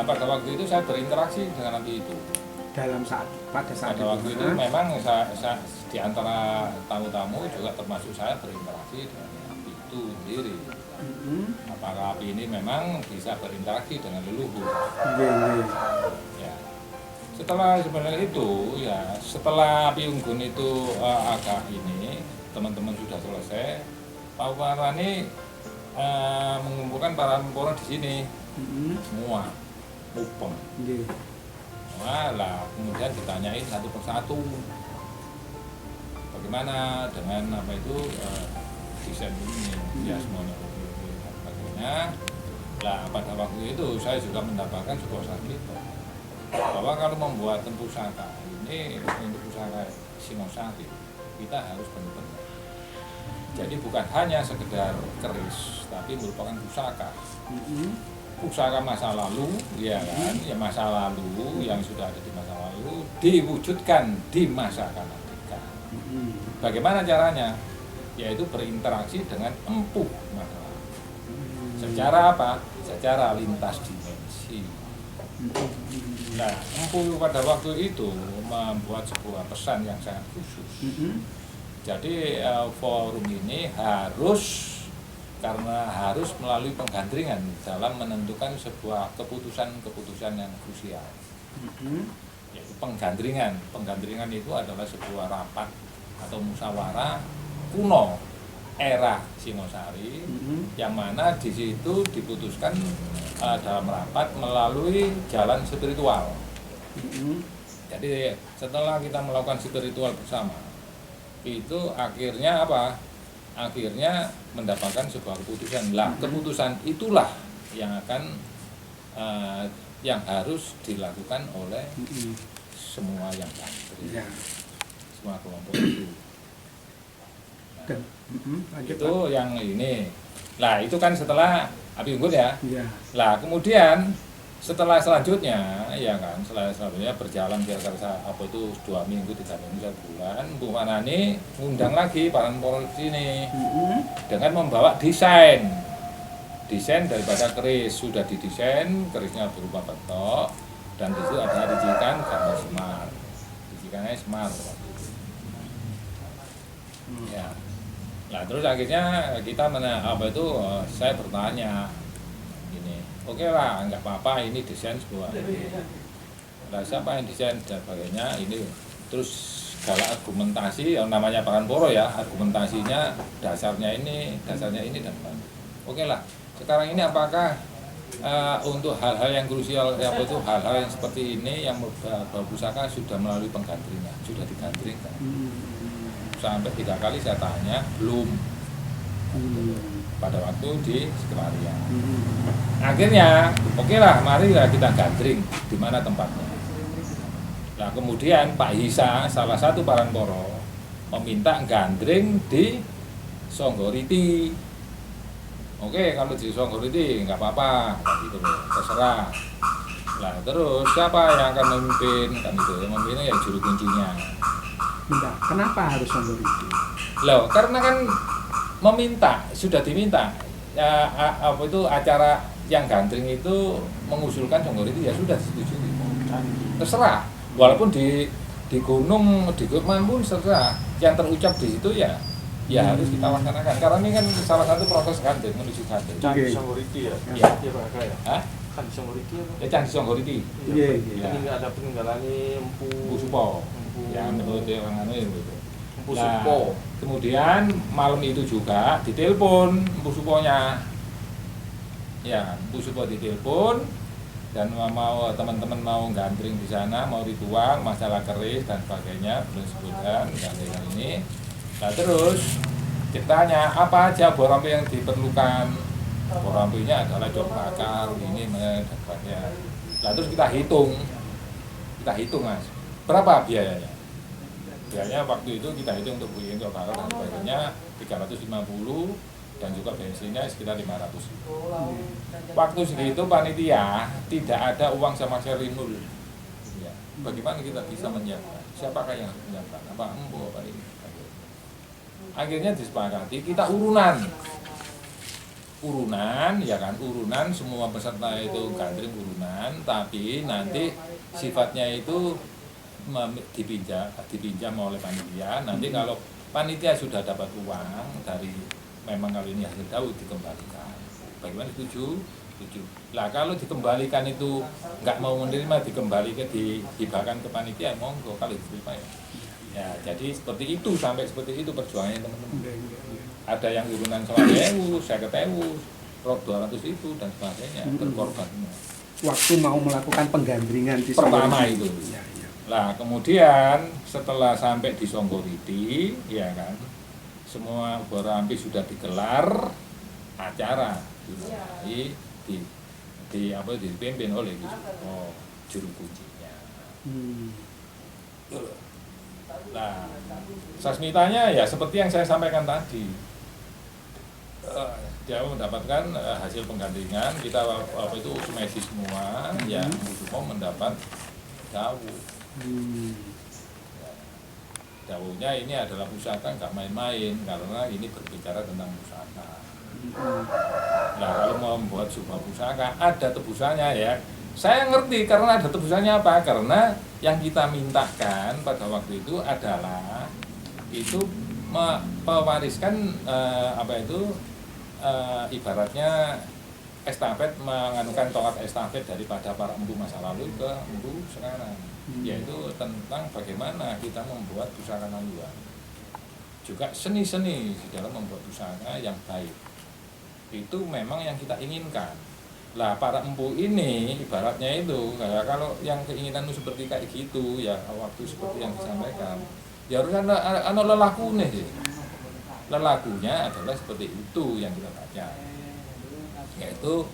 pada waktu itu saya berinteraksi dengan napi itu. Pada saat waktu itu memang saya di antara tamu-tamu juga termasuk saya berinteraksi dengan napi itu sendiri. Apakah api ini memang bisa berinteraksi dengan leluhur? Ya. Setelah sebenarnya itu ya, setelah api unggun itu agak ini, teman-teman sudah selesai, Pak Warani mengumpulkan para mempora di sini semua, mupeng. Lah, kemudian ditanyain satu persatu, bagaimana dengan apa itu desain ini, ya semuanya oke dan sebagainya. Lah pada waktu itu saya juga mendapatkan sebuah sarjito bahwa kalau membuat pusaka ini untuk pusaka Singosari kita harus benar-benar. Jadi bukan hanya sekedar keris, tapi merupakan pusaka. Pusaka masa lalu, ya kan, ya masa lalu yang sudah ada di masa lalu diwujudkan di masa akan datang. Bagaimana caranya? Yaitu berinteraksi dengan empuh masa lalu. Secara apa? Secara lintas dimensi. Nah, empuh pada waktu itu membuat sebuah pesan yang sangat khusus. Jadi forum ini karena harus melalui penggandringan dalam menentukan sebuah keputusan yang krusial. Yaitu penggandringan. Penggandringan itu adalah sebuah rapat atau musyawarah kuno era Singosari, yang mana di situ diputuskan dalam rapat melalui jalan spiritual. Jadi setelah kita melakukan spiritual bersama, itu akhirnya apa? Akhirnya mendapatkan sebuah keputusan. Lah, keputusan itulah yang akan yang harus dilakukan oleh semua yang santri, semua kelompok itu. Nah, itu yang ini. Lah, itu kan setelah api unggun ya. Lah, kemudian selanjutnya ya kan, selanjutnya berjalan kira-kira apa itu 2 minggu, 3 minggu, 1 bulan, Bu Manani ngundang lagi para mempora di sini dengan membawa desain daripada keris. Sudah didesain, kerisnya berupa bentok, dan di situ ada ricikan gambar semar, ricikannya semar. Ya. Nah, terus akhirnya kita saya bertanya gini, oke lah, nggak apa-apa, ini desain sebuah. Nah, siapa yang desain dan sebagainya ini, terus segala argumentasi, yang namanya Paranporo ya, argumentasinya dasarnya ini dan sebagainya. Oke lah, sekarang ini apakah untuk hal-hal yang krusial, hal-hal yang seperti ini yang pusaka sudah melalui penggandringan, sudah digandringkan? Sampai 3 kali saya tanya, belum. Pada waktu di sekretariat. Akhirnya, oke lah, marilah kita gandring di mana tempatnya. Nah, kemudian Pak Hisa, salah satu Paranporo, meminta gandring di Songgoriti. Oke, kalau di Songgoriti nggak apa-apa, gitu loh, terserah. Nah, terus siapa yang akan memimpin? Kan itu, yang memimpinnya ya juru kuncinya. Bentar, kenapa harus Songgoriti? Loh, karena kan sudah diminta ya, acara yang gandring itu mengusulkan Songgoriti, ya sudah disetujui. Terserah, walaupun di gunung, di gunung pun terserah. Yang terucap di situ ya harus kita laksanakan. Karena ini kan salah satu proses gandring menuju gandring. Candi Songgoriti ya? Iya. Hah? Candi Songgoriti apa? Ya, Candi Songgoriti. Iya. Ini nggak ada peninggalannya Empu Supo. Ya, menurut orang itu. Empu Supo. Kemudian malam itu juga ditelepon Empu Suponya. Ya, Empu Supo ditelepon dan mau teman-teman mau gandring di sana, mau ritual, masalah keris dan sebagainya, belum sebutkan gandringan ini. Nah, terus ditanya apa aja borampi yang diperlukan. Borampinya adalah jok bakar, ini dan sebagainya. Nah, terus kita hitung Mas, berapa biayanya? Biayanya waktu itu kita hitung untuk beli jok bakar dan sebagainya 350, dan juga bensinnya sekitar 500. Waktu segitu panitia tidak ada uang sama sekali, nol. Ya. Bagaimana kita bisa menyiapkan? Siapakah yang harus menyiapkan? Apa embo apa ini? Akhirnya disepakati kita urunan, ya kan, urunan semua peserta itu gandring urunan, tapi nanti sifatnya itu dipinjam oleh panitia. Nanti kalau panitia sudah dapat uang dari memang kalau ini hasil daud dikembalikan. Bagaimana, setuju? Setuju. Lah kalau dikembalikan itu nggak mau menerima, dikembalikan dihibahkan ke panitia, monggo kalau diterima ya. Ya, jadi seperti itu, sampai seperti itu perjuangannya teman-teman. Ada yang urunan 100.000, 50.000, 200.000 dan sebagainya, berkorban semua. Waktu mau melakukan penggandringan di Pertama itu. Ya, ya. Nah, kemudian setelah sampai di Songgoriti, ya kan, semua obor ampis sudah digelar, acara dimulai dipimpin oleh juru kuncinya. Nah, sasmitanya ya seperti yang saya sampaikan tadi. Dia mendapatkan hasil penggandringan, kita itu semedi semua, ya semua mendapat dawu. Dawunya ini adalah pusaka, nggak main-main, karena ini berbicara tentang pusaka. Nah, kalau mau membuat sebuah pusaka ada tebusannya ya. Saya ngerti karena ada tebusannya apa? Karena yang kita mintakan pada waktu itu adalah itu mewariskan ibaratnya estafet, menganukan tongkat estafet daripada para empu masa lalu ke empu sekarang, yaitu tentang bagaimana kita membuat pusaka haluan, juga seni-seni di dalam membuat pusaka yang baik. Itu memang yang kita inginkan. Lah para empu ini ibaratnya itu kalau yang keinginan seperti kayak gitu ya, waktu seperti yang disampaikan ya harus ada lelakunya sih. Lelakunya adalah seperti itu yang kita baca, yaitu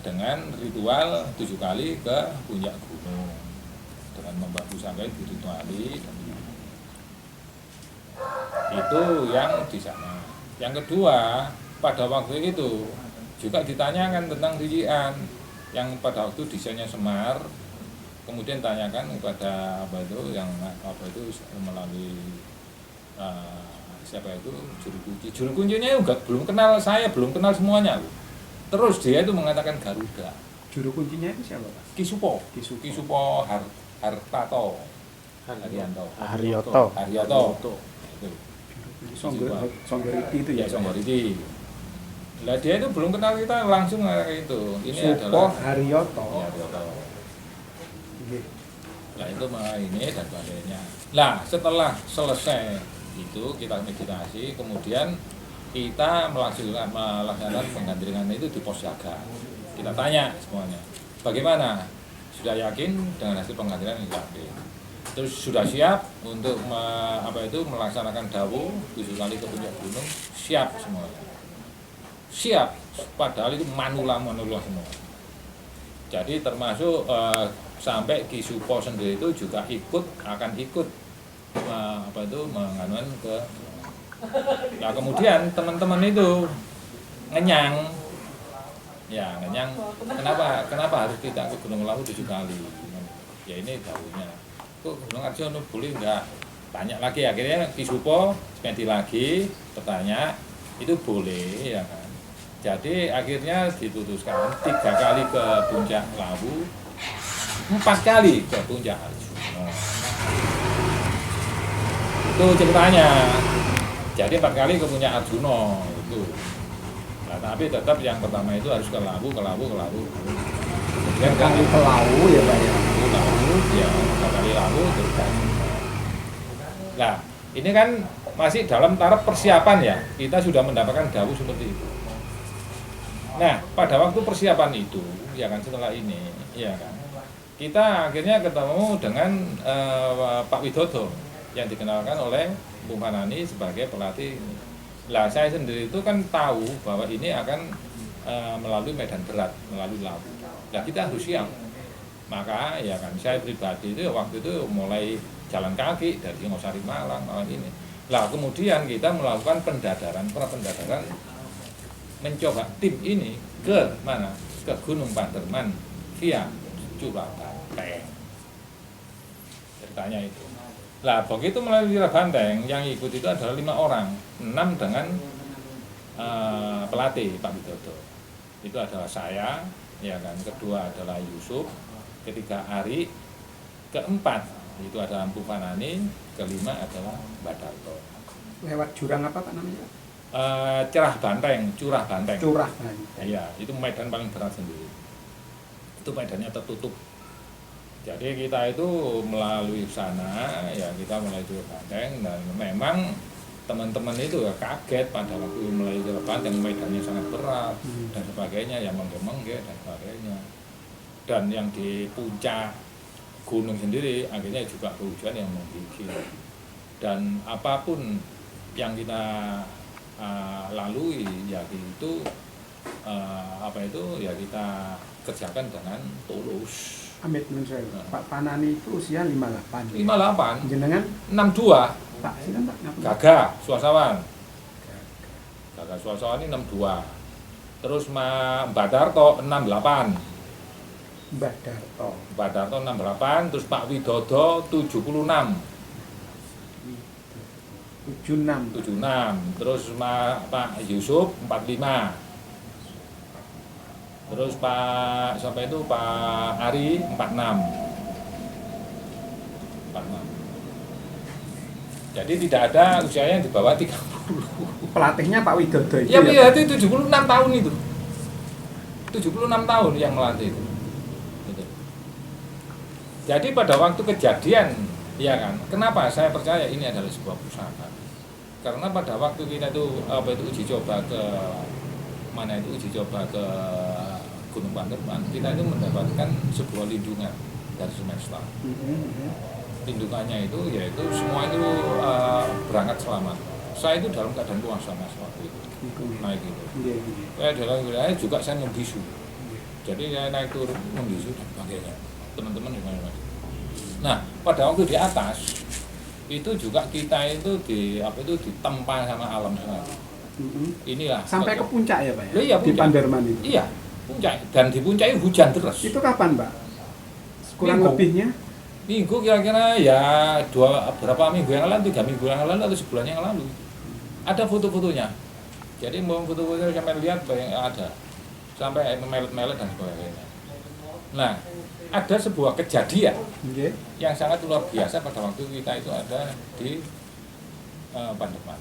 dengan ritual 7 kali ke puncak gunung dengan membuat pusaka dirituali. Itu yang di sana. Yang kedua, pada waktu itu juga ditanyakan tentang rijian yang pada waktu desainnya Semar, kemudian tanyakan kepada itu melalui siapa itu juru kuncinya juga belum kenal, saya belum kenal semuanya. Terus dia itu mengatakan Garuda. Juru kuncinya itu siapa, Pak? Kisupo Hartato Haryoto. Songgoriti itu ya, ya. Songgoriti. Lah dia itu belum kenal kita, langsung kayak itu. Ini Supo adalah Haryoto. Ya, Haryoto. Iya. Nah itu ini dan sebagainya. Nah setelah selesai itu kita meditasi, kemudian kita melaksanakan penggandringan itu di pos jaga. Kita tanya semuanya, bagaimana? Sudah yakin dengan hasil penggandringan? Yakin. Terus sudah siap untuk melaksanakan dawu 7 kali ke puncak gunung? Siap semuanya. Siap, padahal itu manula semua. Jadi termasuk sampai Ki Supo sendiri itu juga akan ikut menganuan ke. Nah kemudian teman-teman itu ngenyang. Ya ngenyang. Kenapa harus kita ke Gunung Lawu 7 kali? Ya ini dawuhnya. Kok Gunung Arjuna boleh enggak? Tanya lagi, akhirnya Ki Supo semedi lagi bertanya, itu boleh ya kan? Jadi akhirnya diputuskan 3 kali ke puncak Lawu, 4 kali ke puncak Arjuna. Itu ceritanya. Jadi 4 kali ke puncak Arjuna itu. Nah, tapi tetap yang pertama itu harus ke Lawu. Kemudian Kali ke Lawu ya, Pak ya. Lawu, ya 4 kali Lawu terus kan. Nah, ini kan masih dalam taraf persiapan ya. Kita sudah mendapatkan dawu seperti itu. Nah, pada waktu persiapan itu, ya kan setelah ini, ya kan, kita akhirnya ketemu dengan Pak Widodo yang dikenalkan oleh Bung Fanani sebagai pelatih. Lah, saya sendiri itu kan tahu bahwa ini akan melalui medan berat, melalui Lawu. Nah, kita harus siap. Maka, ya kan, saya pribadi itu waktu itu mulai jalan kaki dari Singosari Malang ini. Lah, kemudian kita melakukan pendadaran mencoba tim ini ke mana? Ke Gunung Panderman via Curabanteng. Ceritanya itu. Lah begitu melalui Curabanteng yang ikut itu adalah 5 orang, 6 dengan pelatih Pak Widodo. Itu adalah saya, ya kan. Kedua adalah Yusuf, ketiga Ari, keempat itu adalah Mpu Fanani, kelima adalah Mbak Darto. Lewat jurang apa Pak namanya? Curah Banteng. Curah Banteng. Iya, itu medan paling berat sendiri. Itu medannya tertutup. Jadi kita itu melalui sana, ya kita mulai Curah Banteng, dan memang teman-teman itu ya kaget pada waktu mulai Curah Banteng, medannya sangat berat dan sebagainya, yang mengge-mengge dan sebagainya. Dan yang di puncak gunung sendiri akhirnya juga hujan yang menggigil. Dan apapun yang kita lalui ya itu ya kita kerjakan dengan tulus. Amit nun saya. Pak Fanani itu usia 58. 58. Jenengan 62. Pak silakan Pak. Gagah Suasawan. Gagah Suasawan ini 62. Terus Mbak Darto 68. Mbak Darto. Mbak Darto 68, terus Pak Widodo 76. 76. Terus Pak Yusuf 45. Terus Pak siapa itu Pak Ari 46. Jadi tidak ada usianya yang di bawah 30. Pelatihnya Pak Widodo itu. Ya, iya, itu 76 tahun itu. 76 tahun yang melatih itu. Gitu. Jadi pada waktu kejadian, ya kan, kenapa saya percaya ini adalah sebuah pusaka? Karena pada waktu kita itu uji coba ke Gunung Pangerban, kita itu mendapatkan sebuah lindungan dari semesta. Lindungannya itu yaitu semua itu berangkat selamat. Saya itu dalam keadaan puasa mas waktu itu naik itu. Saya dalam wilayah juga saya membisu. Jadi saya naik turun membisu dan sebagainya. Teman-teman di mana-mana. Nah pada waktu di atas itu juga kita itu ditempa sama alam semua. Inilah sampai ke puncak ya Pak ya? Iya, di Panderman itu. Iya, puncak, dan di puncak itu hujan terus. Itu kapan Pak? Kurang lebihnya? Minggu kira-kira ya berapa minggu yang lalu, 3 minggu yang lalu atau sebulan yang lalu. Ada foto-fotonya. Jadi mau foto-fotonya sampai lihat ada. Sampai melet-melet dan sebagainya. Nah, ada sebuah kejadian yang sangat luar biasa pada waktu kita itu ada di Panderman.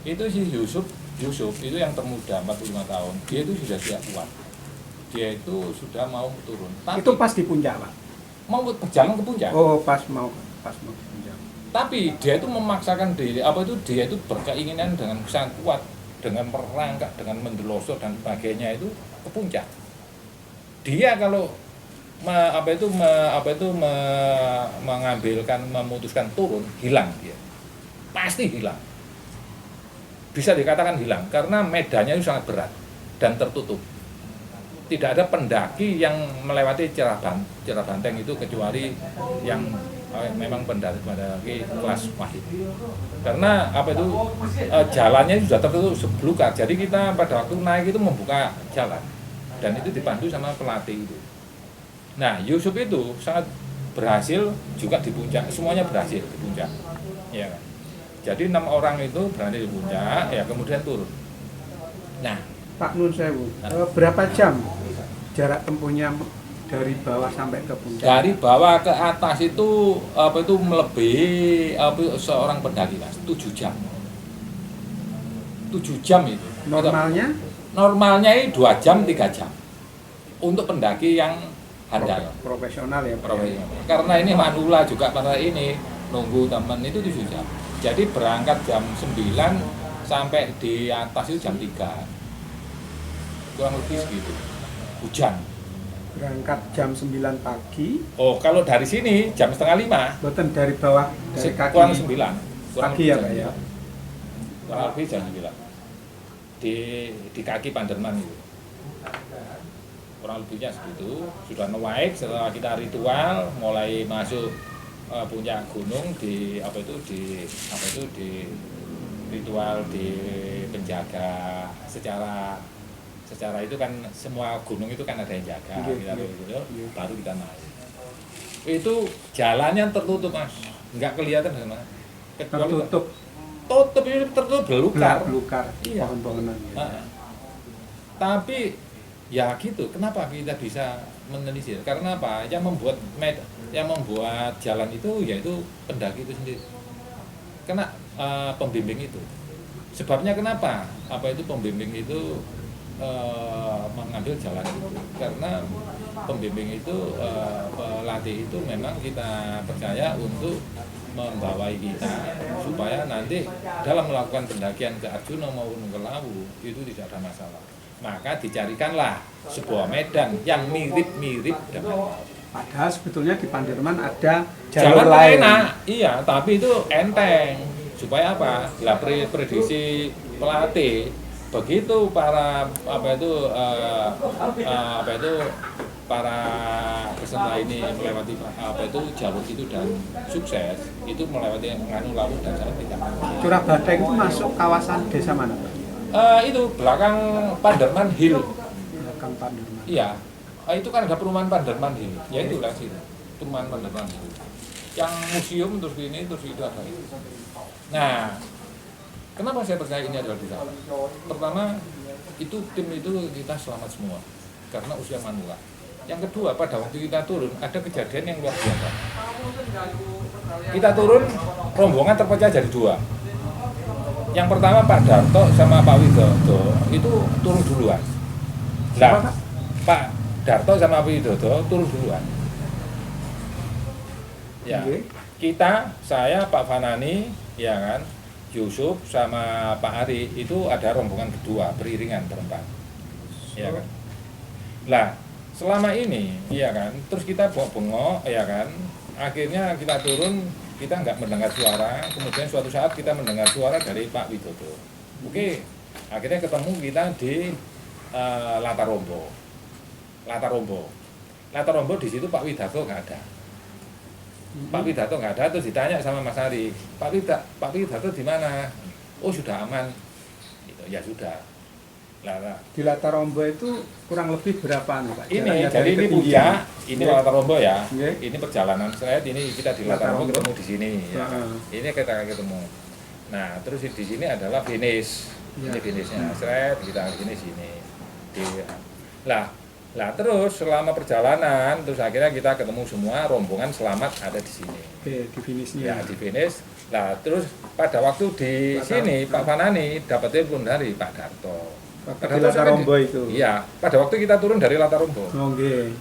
Itu si Yusuf itu yang termuda 45 tahun. Dia itu sudah siap kuat. Dia itu sudah mau turun. Tapi, itu pas di puncak Pak? Mau berjalan ke puncak. Oh, pas mau ke puncak. Tapi dia itu memaksakan diri, dia itu berkeinginan dengan sangat kuat, dengan merangkak, dengan mendelosor dan sebagainya itu ke puncak. Dia kalau memutuskan turun, hilang dia. Pasti hilang. Bisa dikatakan hilang karena medannya itu sangat berat dan tertutup. Tidak ada pendaki yang melewati Curah Banteng itu kecuali yang memang pendaki kelas pahit. Karena jalannya sudah tertutup sebelukar. Jadi kita pada waktu naik itu membuka jalan dan itu dipandu sama pelatih itu. Nah, Yusuf itu sangat berhasil juga di puncak. Semuanya berhasil di puncak. Ya kan? Jadi 6 orang itu berada di puncak, ya kemudian turun. Nah, Pak Nun Sewu, berapa jam jarak tempuhnya dari bawah sampai ke puncak? Dari bawah ke atas itu melebihi seorang pendaki mas, 7 jam. 7 jam itu. Normalnya? Normalnya itu 2 jam, 3 jam. Untuk pendaki yang handal. Profesional ya. Profesional. Karena ini manula juga pada ini nunggu teman itu 7 jam. Jadi berangkat jam 9 sampai di atas itu jam 3. Kurang lebih segitu. Hujan. Berangkat jam 9 pagi. Oh, kalau dari sini jam setengah 5. Betul dari bawah dari kaki. Kurang 9. Pagi ya, Pak ya. Kurang lebih jam 9. Di kaki Panderman itu. Kurang lebihnya segitu. Sudah naik setelah kita ritual mulai masuk puncak gunung di ritual di penjaga secara itu kan semua gunung itu kan ada yang jaga baru kita naik. Itu jalannya tertutup mas, nggak kelihatan sama tutup ini tertutup belukar. Belukar. Iya. Pohon-pohonan. Ya. Tapi ya gitu, kenapa kita bisa menelisir? Karena apa? Yang membuat jalan itu yaitu pendaki itu sendiri. Kena pembimbing itu. Sebabnya kenapa? Apa itu pembimbing itu mengambil jalan itu? Karena pembimbing itu pelatih itu memang kita percaya untuk membawai kita supaya nanti dalam melakukan pendakian ke Arjuna maupun ke Lawu itu tidak ada masalah. Maka dicarikanlah sebuah medan yang mirip-mirip dengan Padahal sebetulnya di Panderman ada jalan jalur lain. enak, iya, tapi itu enteng. Supaya apa? Lah prediksi pelatih begitu para para peserta ini melewati jalur itu dan sukses itu melewati Lawu dan sana tidak. Curah Badeng itu masuk kawasan desa mana, Pak? Itu belakang Panderman Hill. Belakang Panderman. Iya, itu kan ada perumahan Panderman Hill. Ya itulah situ, perumahan Panderman Hill. Yang museum terus ini terus itu ada itu. Nah, kenapa saya percaya ini adalah di sana? Pertama, itu tim itu kita selamat semua karena usia manula. Yang kedua, pada waktu kita turun ada kejadian yang luar biasa. Kita turun, rombongan terpecah jadi dua. Yang pertama Pak Darto sama Pak Widodo itu turun duluan. Nah, Pak Darto sama Pak Widodo turun duluan. Ya, kita, saya, Pak Fanani, ya kan, Yusuf sama Pak Ari itu ada rombongan kedua beriringan berempat. Ya kan. Lah, selama ini, ya kan, terus kita bengok, ya kan, akhirnya kita turun. Kita nggak mendengar suara, kemudian suatu saat kita mendengar suara dari Pak Widodo. Oke, akhirnya ketemu kita di Latar Rombo. Latar Rombo di situ Pak Widodo nggak ada. Pak Widodo nggak ada, terus ditanya sama Mas Ari, Pak Widodo di mana? Oh sudah aman. Gitu, ya sudah. Di Latar Rombo itu kurang lebih berapa nih, Pak? Ini jadi ini puncak, ini Latar Rombo ya. Okay. Ini perjalanan saya ini kita di Latar Rombo ketemu di sini ya. Ini kita ketemu. Nah, terus di sini adalah finish. Ini finishnya. Kita sini. Lah terus selama perjalanan terus akhirnya kita ketemu semua rombongan selamat ada di sini. Oke, di finishnya. Ya, di finish. Lah terus pada waktu di sini Pak Fanani dapat telepon dari Pak Darto. Pada Latar Rombo itu. Iya, pada waktu kita turun dari Latar Rombo. Oke.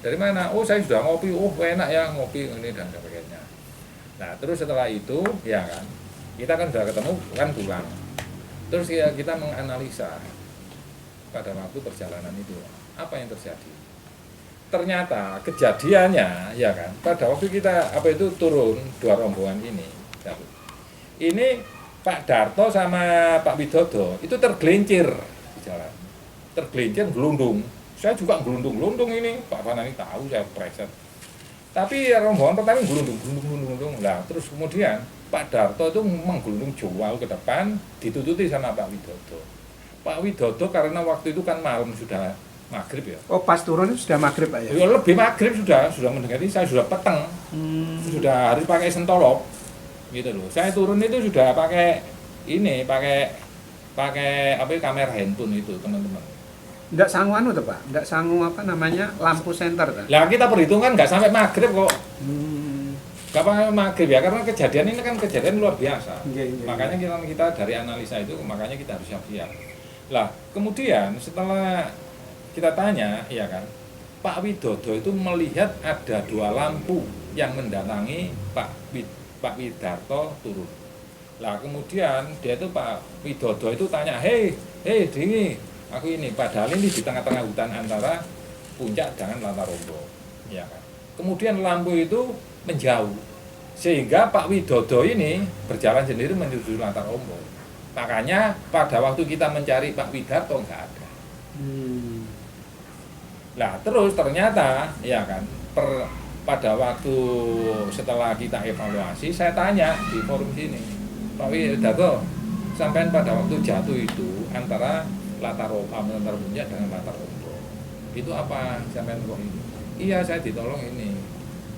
Dari mana? Oh, saya sudah ngopi. Oh, enak ya ngopi ini dan sebagainya. Nah, terus setelah itu, ya kan, kita kan sudah ketemu, kan pulang. Terus kita menganalisa pada waktu perjalanan itu apa yang terjadi. Ternyata kejadiannya, ya kan, pada waktu kita turun dua rombongan ini. Pak Darto sama Pak Widodo itu tergelincir di jalan, gelundung. Saya juga gelundung ini, Pak Fanani tahu saya preset. Tapi rombongan pertama gelundung. Lah terus kemudian Pak Darto itu menggelundung jauh ke depan, ditututi sama Pak Widodo. Pak Widodo karena waktu itu kan malam sudah maghrib ya. Oh pas turun itu sudah maghrib Pak ya? Ya lebih maghrib sudah mendekati, saya sudah peteng, sudah harus pakai sentolop. Gitu loh. Saya turun itu sudah pakai kamera handphone itu, teman-teman. Enggak sanggup tuh, Pak. Enggak sanggup lampu senter kan. Lah kita perhitungkan nggak sampai maghrib kok. Nggak sampai maghrib ya, karena kejadian ini kan kejadian luar biasa. Makanya kita dari analisa itu makanya kita harus siap-siap. Lah, kemudian setelah kita tanya, ya kan, Pak Widodo itu melihat ada dua lampu yang mendatangi Pak Widarto turun. Lah kemudian dia itu Pak Widodo itu tanya, hei Dingi, aku ini padahal ini di tengah-tengah hutan antara puncak dengan Latar Rombo, ya kan. Kemudian lampu itu menjauh, sehingga Pak Widodo ini berjalan sendiri menuju Latar Rombo. Makanya pada waktu kita mencari Pak Widarto nggak ada. Lah terus ternyata, ya kan, pada waktu setelah kita evaluasi, saya tanya di forum sini, Pak Widarto, sampai pada waktu jatuh itu antara Latar Puncak dengan Latar Rombo, itu apa sampai kok ini? Iya, saya ditolong ini.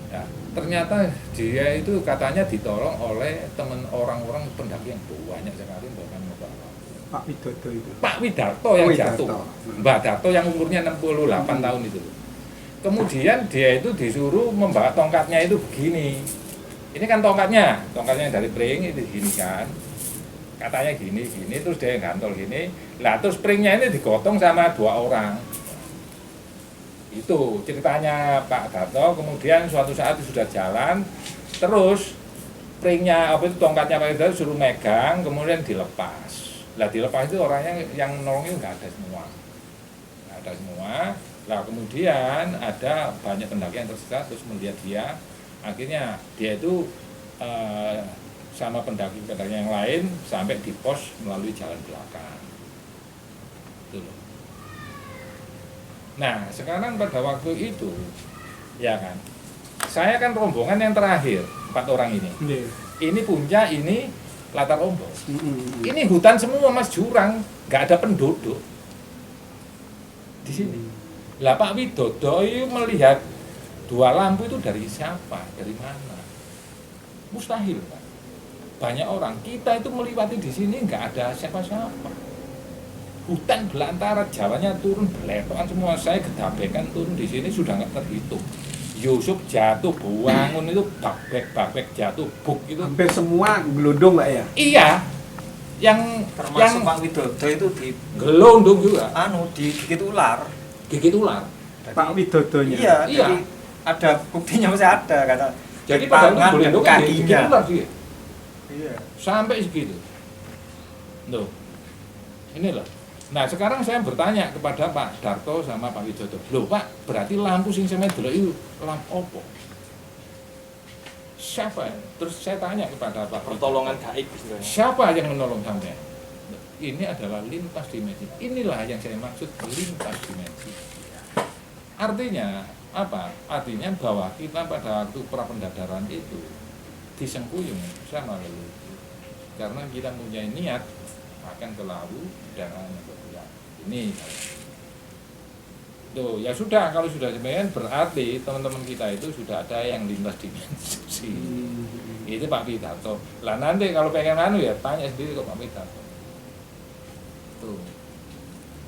Ya, ternyata dia itu katanya ditolong oleh teman orang-orang pendaki yang banyak sekali bahkan membawa. Pak Widodo itu. Pak Widarto yang jatuh, Mbak Darto yang umurnya 68 tahun itu. Kemudian dia itu disuruh membawa tongkatnya itu begini. Ini kan tongkatnya yang dari pring itu gini kan. Katanya gini, terus dia gantol gini. Lah terus springnya ini digotong sama 2 orang. Itu ceritanya Pak Darto. Kemudian suatu saat sudah jalan, terus springnya tongkatnya Pak Darto suruh megang, kemudian dilepas. Lah dilepas itu orangnya yang nolongin nggak ada semua. Lah kemudian ada banyak pendaki yang tersesat, terus melihat dia, akhirnya dia itu sama pendaki yang lain sampai di pos melalui jalan belakang. Itu loh. Nah sekarang pada waktu itu, ya kan, saya kan rombongan yang terakhir 4 orang ini. Ini puncak, ini latar ombong. Ini hutan semua Mas, jurang, nggak ada penduduk di sini. Lah Pak Widodo itu melihat 2 lampu itu dari siapa, dari mana? Mustahil Pak. Banyak orang, kita itu melewati di sini nggak ada siapa-siapa. Hutan belantara, Jawanya turun beletokan semua. Saya gedabekan turun di sini sudah nggak terhitung. Yusuf jatuh, Buangun itu babek jatuh, buk itu. Hampir semua gelondong Pak ya? Iya. Yang termasuk Pak Widodo itu di gelondong juga. digigit ular. Gigit ular. Pak Widodonya. Iya, Iya. jadi ada buktinya masih ada kata. Jadi pada tangan dan gelondong kan gigit kakinya. ular dia. Iya. Sampai segitu. Loh. Inilah. Nah, sekarang saya bertanya kepada Pak Darto sama Pak Widodo. Loh, Pak, berarti lampu sing sampeyan delok itu lampu opo? Siapa? Terus saya tanya kepada Pak Pertolongan Widodo, gaib istilahnya. siapa yang menolong sampean? Ini adalah lintas dimensi. Inilah yang saya maksud lintas dimensi. Artinya apa? Artinya bahwa kita pada waktu pra pendadaran itu disengkuyung sama leluhur. Karena kita punya niat akan ke lawu dan ini. Tuh, ya sudah, kalau sudah demikian berarti teman-teman kita itu sudah ada yang lintas dimensi. Itu Pak Widarto. Lah nanti kalau pengen ya tanya sendiri ke Pak Widarto. Tuh.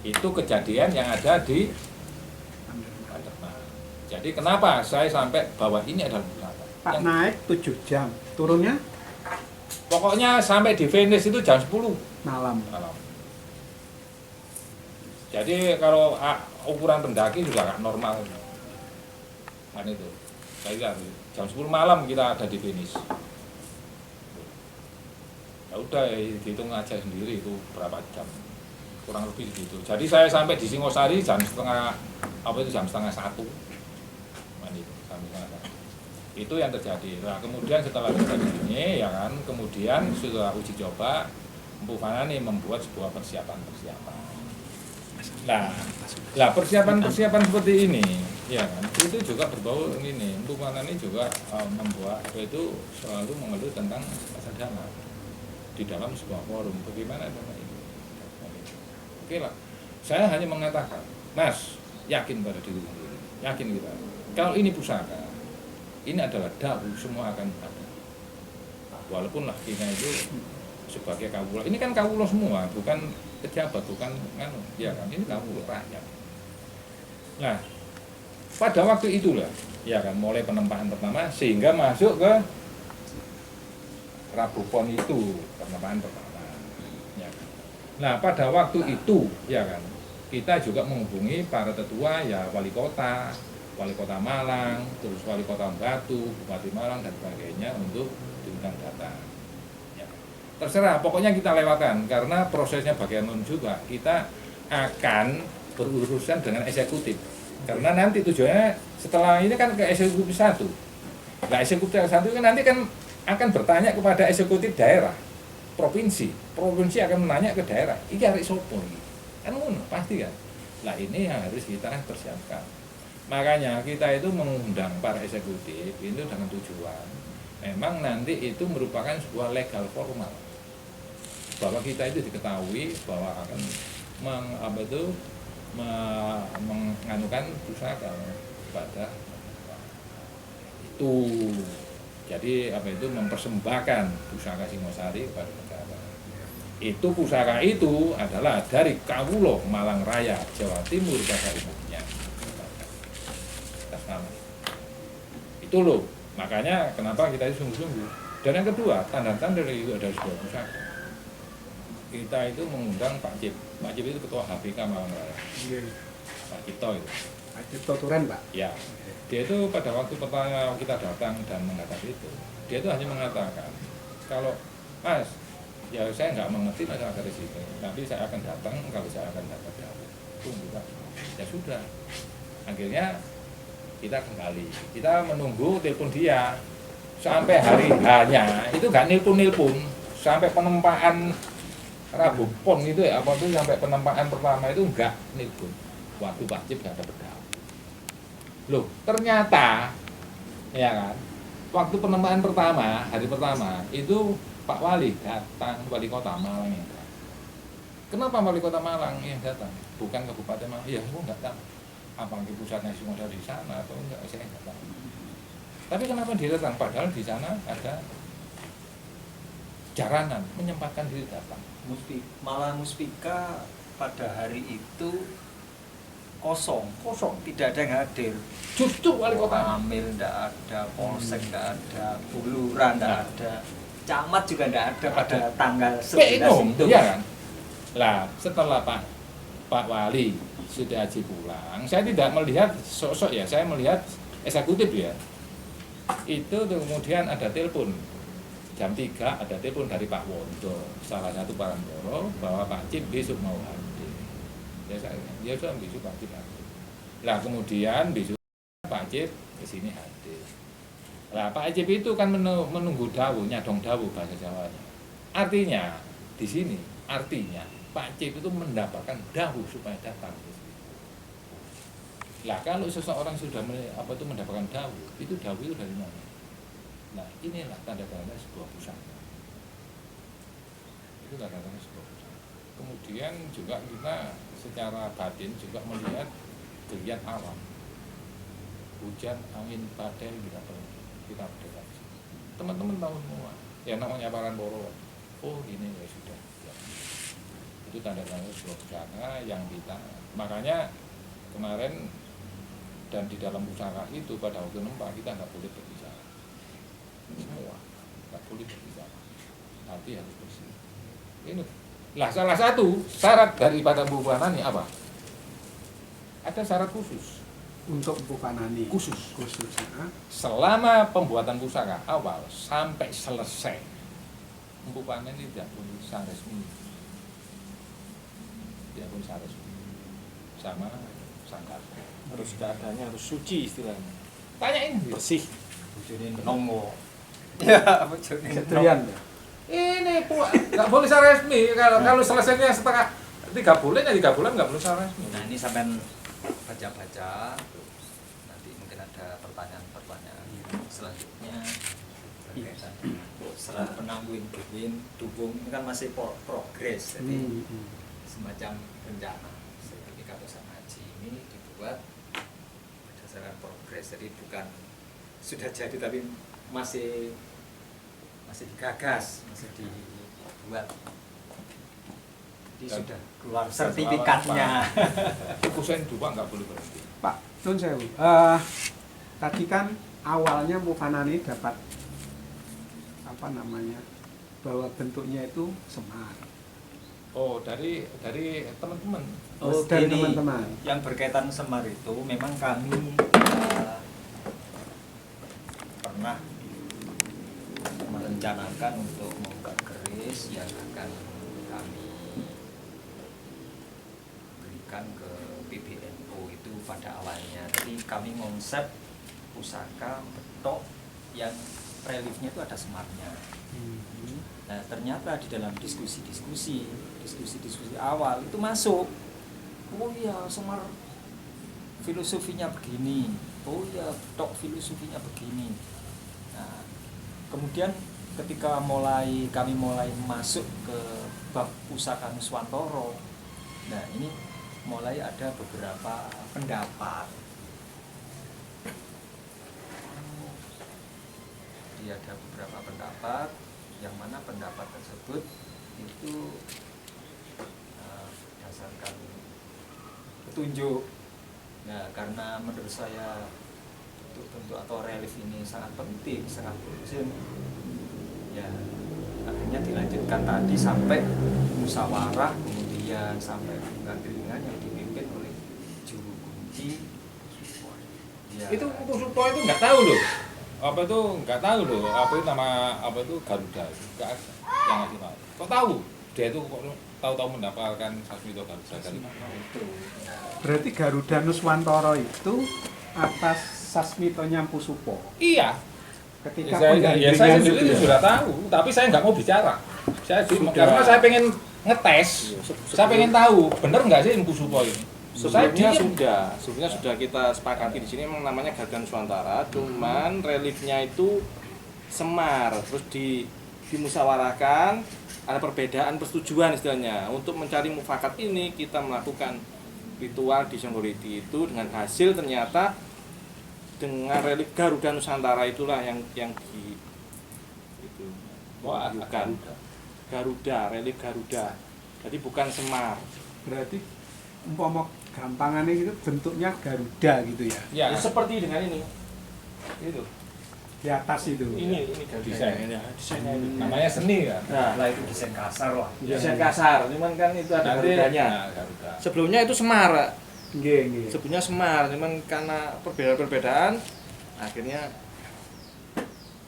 Itu kejadian yang ada di Pandeman. Jadi kenapa saya sampai bahwa ini adalah belakang. Pak naik 7 jam, turunnya Pokoknya sampai di finish itu jam 10 malam. malam. Jadi kalau ukuran pendaki sudah nggak normal, kan itu. Saya lihat jam 10 malam kita ada di finish. Ya udah, hitung aja sendiri itu berapa jam, kurang lebih gitu. Jadi saya sampai di Singosari jam setengah 1. Kan itu, sampai setengah 1. Itu yang terjadi. Nah kemudian setelah terjadi ini, ya kan, kemudian sudah uji coba, Empu Fanani membuat sebuah persiapan. Nah, persiapan seperti ini, ya kan, itu juga berbau ini. Empu Fanani juga membuat itu selalu mengeluh tentang masa dalam di dalam sebuah forum. Bagaimana dengan itu? Oke lah, saya hanya mengatakan, Mas, yakin pada diri sendiri, yakin kita. Kalau ini pusaka, ini adalah dahu, semua akan ada. Walaupun lakinya itu sebagai kawula, ini kan kawula semua, bukan pejabat, bukan ya kan, ini kawula rakyat. Nah, pada waktu itulah, ya kan, mulai penempaan pertama sehingga masuk ke Rabu Pon itu penempaan pertama. Ya kan. Nah, pada waktu itu, ya kan, kita juga menghubungi para tetua, ya wali kota Malang, terus wali kota Batu, Bupati Malang dan sebagainya untuk diundang datang. Ya. Terserah, pokoknya kita lewatkan karena prosesnya bagaimanapun juga kita akan berurusan dengan eksekutif. Karena nanti tujuannya setelah ini kan ke eksekutif 1. Nah, eksekutif 1 kan nanti kan akan bertanya kepada eksekutif daerah, provinsi akan menanya ke daerah, ini hari sopo ini, kan pasti kan. Nah ini yang harus kita persiapkan. Makanya kita itu mengundang para eksekutif itu dengan tujuan memang nanti itu merupakan sebuah legal formal bahwa kita itu diketahui bahwa akan menganukan pusaka pada itu. Jadi apa itu mempersembahkan pusaka Singosari kepada negara. Itu pusaka itu adalah dari Kawulo Malang Raya, Jawa Timur pada umumnya. Atas nama. Itu loh, makanya kenapa kita itu sungguh-sungguh. Dan yang kedua, tanda-tanda dari itu ada sebuah pusaka. Kita itu mengundang Pak Cip. Pak Cip itu ketua HBK Malang Raya. Iya. Pak Cipto itu. Pak Cipto Turen, Pak. Ya. Dia itu pada waktu pertama kita datang dan menghadap itu, dia itu hanya mengatakan, kalau Mas, ya saya nggak mengerti masalah dari situ, tapi saya akan datang kalau saya akan dapat jawab. Tunggu Pak. Ya sudah. Akhirnya kita kembali, kita menunggu telepon dia sampai hari hanya itu nggak nilpun sampai penempaan Rabu Pon itu ya apa itu sampai penempaan pertama itu nggak nilpun. Waktu Pak Cip nggak ada berdaulat. Loh, ternyata ya kan, waktu penempaan pertama, hari pertama itu Pak Wali datang, Wali Kota Malang yang datang. Kenapa Wali Kota Malang yang datang? Bukan Kabupaten Malang. Ya, aku nggak tahu. Apa pusatnya Singosari di sana atau enggak, saya nggak tahu. Tapi kenapa dia datang? Padahal di sana ada jaranan menyempatkan diri datang. Malah Muspika pada hari itu kosong, tidak ada yang hadir. Justru Wali Kota Amil tidak ada, Polsek tidak ada, Buluran tidak ada, Camat juga tidak ada pada tanggal 11 itu. Iya kan? Lah, setelah Pak Wali sudah haji pulang, saya tidak melihat sosok ya, saya melihat eksekutif ya. Itu kemudian ada telepon jam 3 ada telepon dari Pak Wondo, salah satu Parangkoro, bahwa Pak Cip besok mau hadir. Ya sudah besok Pak Cip hadir. Lah kemudian besok Pak Cip ke sini hadir. Lah Pak Cip itu kan menunggu dawuh, nyadong dawuh bahasa Jawanya. Artinya di sini artinya Pak Cip itu mendapatkan dawuh supaya datang ke sini. Lah kalau seseorang sudah mendapatkan dawuh, itu dawuh itu dari mana? Nah inilah tanda-tanda sebuah pusaka. Itu tanda-tanda sebuah pusaka. Kemudian juga kita secara batin juga melihat geliat alam, hujan, angin, badai kita deteksi. Teman-teman tahu semua. Ya namanya Parangkoro. Oh ini ya sudah. Ya. Itu tanda-tanda sebuah pusaka yang kita. Makanya kemarin dan di dalam pusaka itu pada waktu nempa kita nggak boleh berbicara. Semua nggak boleh berbicara. Hati harus bersih. Ini lah salah satu syarat daripada Mbupanani apa? Ada syarat khusus Untuk Mbupanani khusus. ya. Selama pembuatan pusaka awal sampai selesai, Mbupanani tidak boleh resmi, tidak boleh resmi sama sangkar. Harus keadaannya harus suci istilahnya. Tanyain Bersih. Bojone nomo. Ya, bojone Ketrian ya. ini nggak boleh secara resmi. Kalau selesainya setengah 3 bulan ya 3 bulan nggak boleh secara resmi. Nah ini sampai baca-baca, nanti mungkin ada pertanyaan-pertanyaan selanjutnya berkaitan dengan serah penangguin dukung ini kan masih progres, jadi semacam rencana ketika pusaka haji ini dibuat berdasarkan progres, jadi bukan sudah jadi tapi masih digagas, masih dibuat. Jadi Dan sudah keluar sertifikatnya. Kusen dua nggak boleh berhenti. Pak Tun Sewu, tadi kan awalnya Mbupanani dapat bahwa bentuknya itu semar. Oh dari teman-teman. Oh, dari Ini teman-teman. yang berkaitan semar itu memang kami pernah merencanakan untuk membuat keris yang akan kami berikan ke PBNU itu pada awalnya. Jadi kami konsep pusaka betok yang reliefnya itu ada semarnya. Nah ternyata di dalam diskusi awal itu masuk, oh iya semar filosofinya begini, oh iya betok filosofinya begini. Nah kemudian ketika kami mulai masuk ke bab pusaka Nuswantoro, nah ini mulai ada beberapa pendapat tadi ada beberapa pendapat, yang mana pendapat tersebut itu berdasarkan petunjuk. Ya, karena menurut saya bentuk-bentuk atau relief ini sangat penting, sangat urgent. Ya, akhirnya dilanjutkan tadi sampai musyawarah, kemudian sampai penggandringan yang dipimpin oleh juru kunci. Ya. Itu Supo itu nggak tahu loh. Apa itu nggak tahu loh. Apa itu nama apa itu Garuda itu nggak ada yang ngasih tahu. Kok tahu? Dia itu kok tahu-tahu mendapatkan Sasmito Garuda dari mana? Berarti Garuda Nuswantoro itu atas Sasmitonya Mpu Supo. Iya. Ketika saya penggandringan sendiri itu ya? sudah tahu, tapi saya nggak mau bicara. Karena saya pengen ngetes, saya pengen tahu bener nggak sih Mpu Supo ini. Sebelumnya sudah kita sepakati di sini memang namanya Garuda Nuswantara, cuman reliefnya itu Semar, terus dimusyawarahkan, ada perbedaan persetujuan istilahnya. Untuk mencari mufakat ini kita melakukan ritual di Songgoliti itu, dengan hasil ternyata dengan relief Garuda Nusantara itulah yang di itu bukan Garuda, relief Garuda. Jadi bukan Semar. Berarti umpama gampangannya itu bentuknya Garuda gitu ya. Ya, Ya, seperti dengan ini. itu Di atas itu. Ini Garuda. Desain. Desainnya ini. namanya seni kan. Nah, itu desain kasar lah. Desain kasar, cuman kan itu ada Nanti Garudanya. Garuda. Sebelumnya itu Semar. Nggih, nggih. Sebelumnya Semar, cuman karena perbedaan-perbedaan akhirnya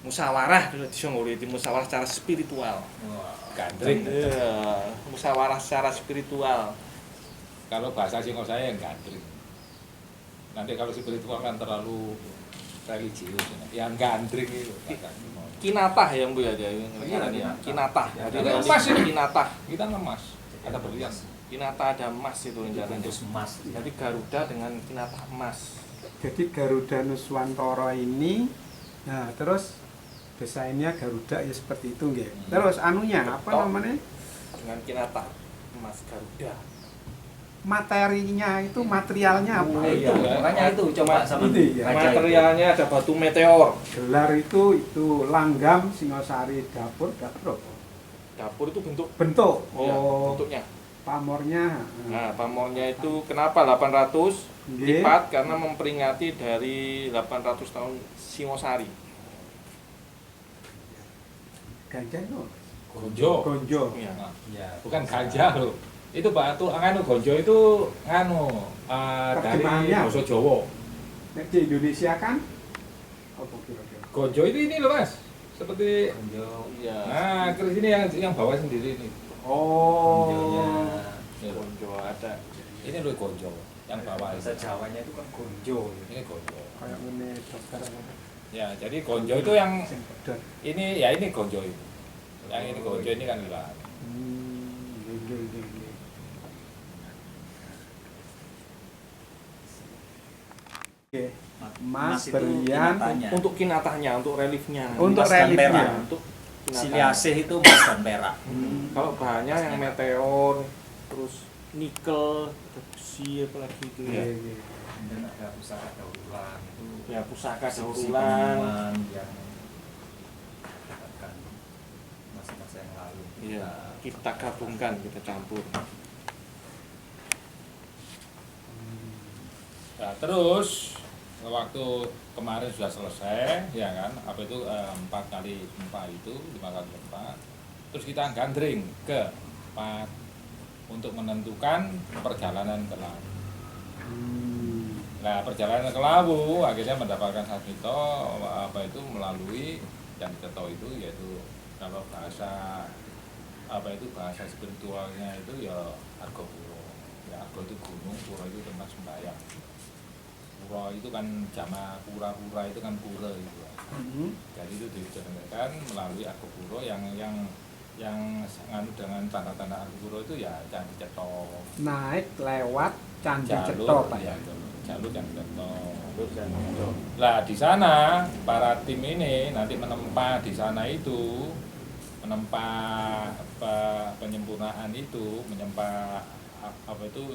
musyawarah di Songgoliti, musyawarah secara spiritual. Wah, Gandring. Iya, musyawarah secara spiritual. Kalau bahasa Singapura saya yang gandring. Nanti kalau spiritual kan terlalu religius. Yang gandring itu. Kinatah ya Bu ya dia. Iya, Kinatah. Ya, Jadi itu emas ini. kinatah. Kita ngemas, ada berlian. Kinatah ada emas itu rencananya. bungkus emas. Jadi Garuda dengan kinatah emas. Jadi Garuda Nuswantoro ini, nah terus desainnya Garuda ya seperti itu nggih. Terus anunya apa Betul. namanya? Dengan kinatah emas Garuda. Materinya itu materialnya apa? Iya. Makanya itu coba sama Ini ya. baca itu. Materialnya ada batu meteor. Gelar itu langgam Singosari dapur apa? Dapur itu bentuk Bentuk. bentuknya. Pamornya. Nah, pamornya itu kenapa 800 Nggih. lipat? Karena memperingati dari 800 tahun Singosari. Gajah no. Gonjo. Gonjo. Iya. Nah, Ya, bukan gajah loh. Itu batu nganu gonjo itu dari Terjemahannya. bahasa Jawa. Nek di Indonesia kan apa kira-kira? Gonjo itu ini loh Mas. Seperti Iya. nah, keris ini yang bawa sendiri ini. Oh. Gonjo ada. Ini loh gonjo yang bawa bahasa itu. Jawanya itu kan gonjo. Ini gonjo. Kayak ngene dokter apa? Ya, jadi gonjo itu yang Sing pedot. ini ya ini gonjo itu. Yang ini gonjo ini kan hilang. Nggih, nggih, nggih, nggih. Oke. Mas itu berlian kinatanya. Untuk kinatahnya, untuk reliefnya. Untuk Emas dan reliefnya. perak. Untuk kinatah. Siliasih itu emas dan perak. Kalau bahannya yang meteor, terus nikel, besi apa lagi itu Iya, ya. iya. Kemudian ada pusaka daur ulang itu. Ya pusaka daur Sisi ulang. pengumuman yang dapatkan masa-masa yang lalu. Iya, kita gabungkan, kita campur. Nah, terus waktu kemarin sudah selesai, ya kan? Apa itu 4 kali gempa itu, 5 kali gempa. Terus kita gandring ke 4 untuk menentukan perjalanan ke Lawu. Nah, perjalanan ke Lawu akhirnya mendapatkan Sasmito apa itu melalui yang Ceto itu, yaitu kalau bahasa apa itu bahasa spiritualnya itu ya Argo Puro. Ya, Argo itu gunung, Puro itu tempat sembahyang. Pura itu kan jama pura-pura itu kan pura gitu. Jadi itu dijalankan melalui Argo Puro yang nganu dengan tanda-tanda Argo Puro itu ya Candi Ceto. Naik lewat Candi Ceto, Jalur Pak. ya, jalur Candi Ceto. Jalur. Lah di sana para tim ini nanti menempa di sana itu menempa penyempurnaan itu, menempa apa itu